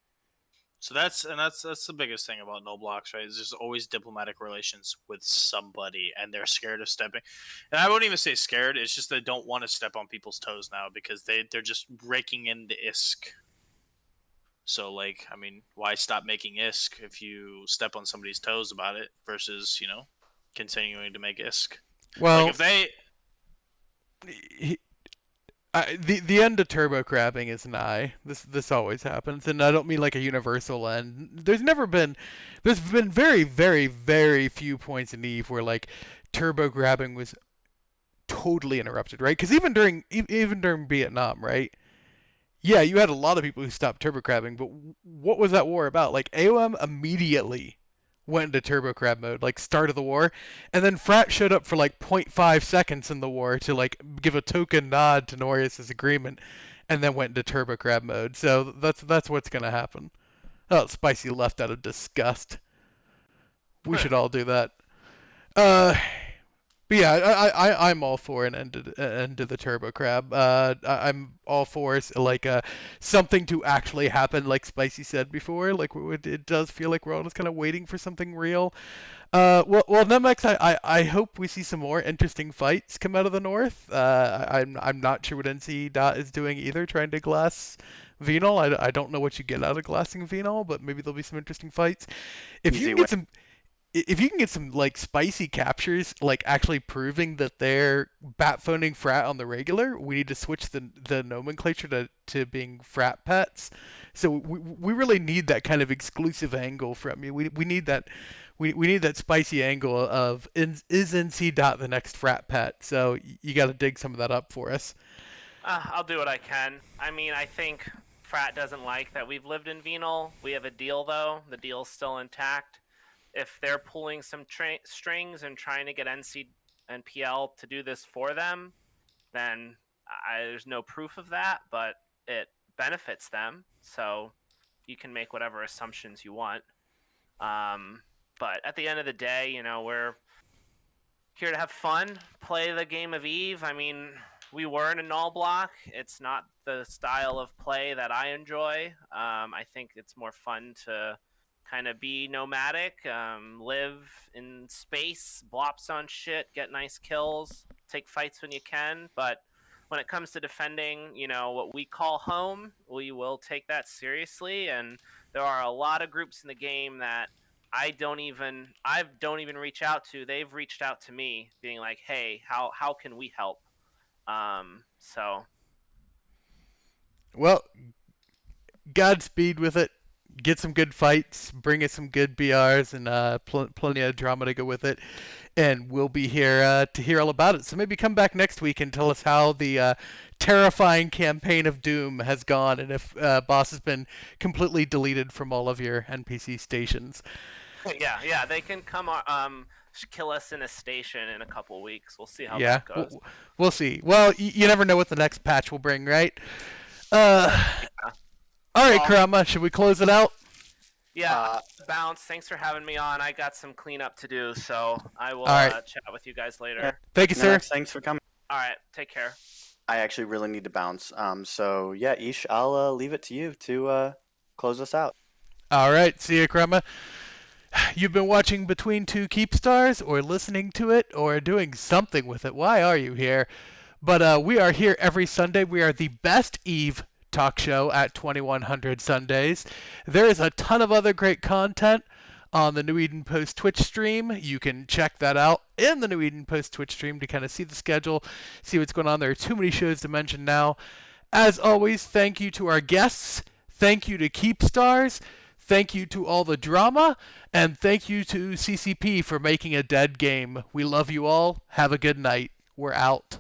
So that's the biggest thing about no blocks, right? Is there's always diplomatic relations with somebody, and they're scared of stepping. And I won't even say scared; it's just they don't want to step on people's toes now because they're just raking in the ISK. So like, I mean, why stop making ISK if you step on somebody's toes about it versus continuing to make ISK? Like Well, if they the end of turbo crabbing is nigh. This always happens, and I don't mean like a universal end. There's been very very very few points in Eve where like turbo grabbing was totally interrupted, right? Because even during Vietnam, right? Yeah, you had a lot of people who stopped turbo crabbing, but what was that war about? Like AOM immediately went into turbo crab mode, like start of the war, and then Frat showed up for like zero point 0.5 seconds in the war to like give a token nod to Norius' agreement, and then went into turbo crab mode. So that's what's gonna happen. Oh, Spicy left out of disgust. We should all do that. Uh, but yeah, I'm all for an end to the turbo crab. I'm all for like something to actually happen, like Spicy said before. Like it does feel like we're all just kind of waiting for something real. Well, Nemex, I hope we see some more interesting fights come out of the north. I'm not sure what NC Dot is doing either, trying to glass Venal. I don't know what you get out of glassing Venal, but maybe there'll be some interesting fights. If you Easy can win. get some if you can get some like spicy captures, like actually proving that they're bat phoning Frat on the regular, we need to switch the nomenclature to being Frat pets. So we really need that kind of exclusive angle from you. We need that we need that spicy angle of is NC Dot the next Frat pet. So you got to dig some of that up for us. I'll do what I can. I mean, I think Frat doesn't like that we've lived in Venal. We have a deal though. The deal's still intact. If they're pulling some strings and trying to get NC and PL to do this for them, then there's no proof of that, but it benefits them. So you can make whatever assumptions you want. But at the end of the day, we're here to have fun, play the game of Eve. I mean, we were in a null block. It's not the style of play that I enjoy. I think it's more fun to kind of be nomadic, live in space, blops on shit, get nice kills, take fights when you can. But when it comes to defending, what we call home, we will take that seriously. And there are a lot of groups in the game that I don't even reach out to. They've reached out to me, being like, "Hey, how can we help?" So Well, Godspeed with it. Get some good fights, bring us some good BRs, and plenty of drama to go with it. And we'll be here to hear all about it. So maybe come back next week and tell us how the terrifying campaign of Doom has gone, and if Boss has been completely deleted from all of your NPC stations. yeah, they can come kill us in a station in a couple weeks. We'll see how Yeah, that goes. we'll see. Well, you never know what the next patch will bring, right? All right, Karama, should we close it out? Yeah, Bounce, thanks for having me on. I got some cleanup to do, so I will chat with you guys later. Thank you, sir. Thanks for coming. All right, take care. I actually really need to bounce. So yeah, Ish, I'll leave it to you to close us out. All right, see you, Karama. You've been watching Between Two Keepstars, or listening to it, or doing something with it. Why are you here? But we are here every Sunday. We are the best Eve talk show at 2100 Sundays. There is a ton of other great content on the New Eden Post Twitch stream. You can check that out in the New Eden Post Twitch stream to kind of see the schedule, see what's going on. There are too many shows to mention now. As always, thank you to our guests. Thank you to Keepstars. Thank you to all the drama. And thank you to CCP for making a dead game. We love you all. Have a good night. We're out.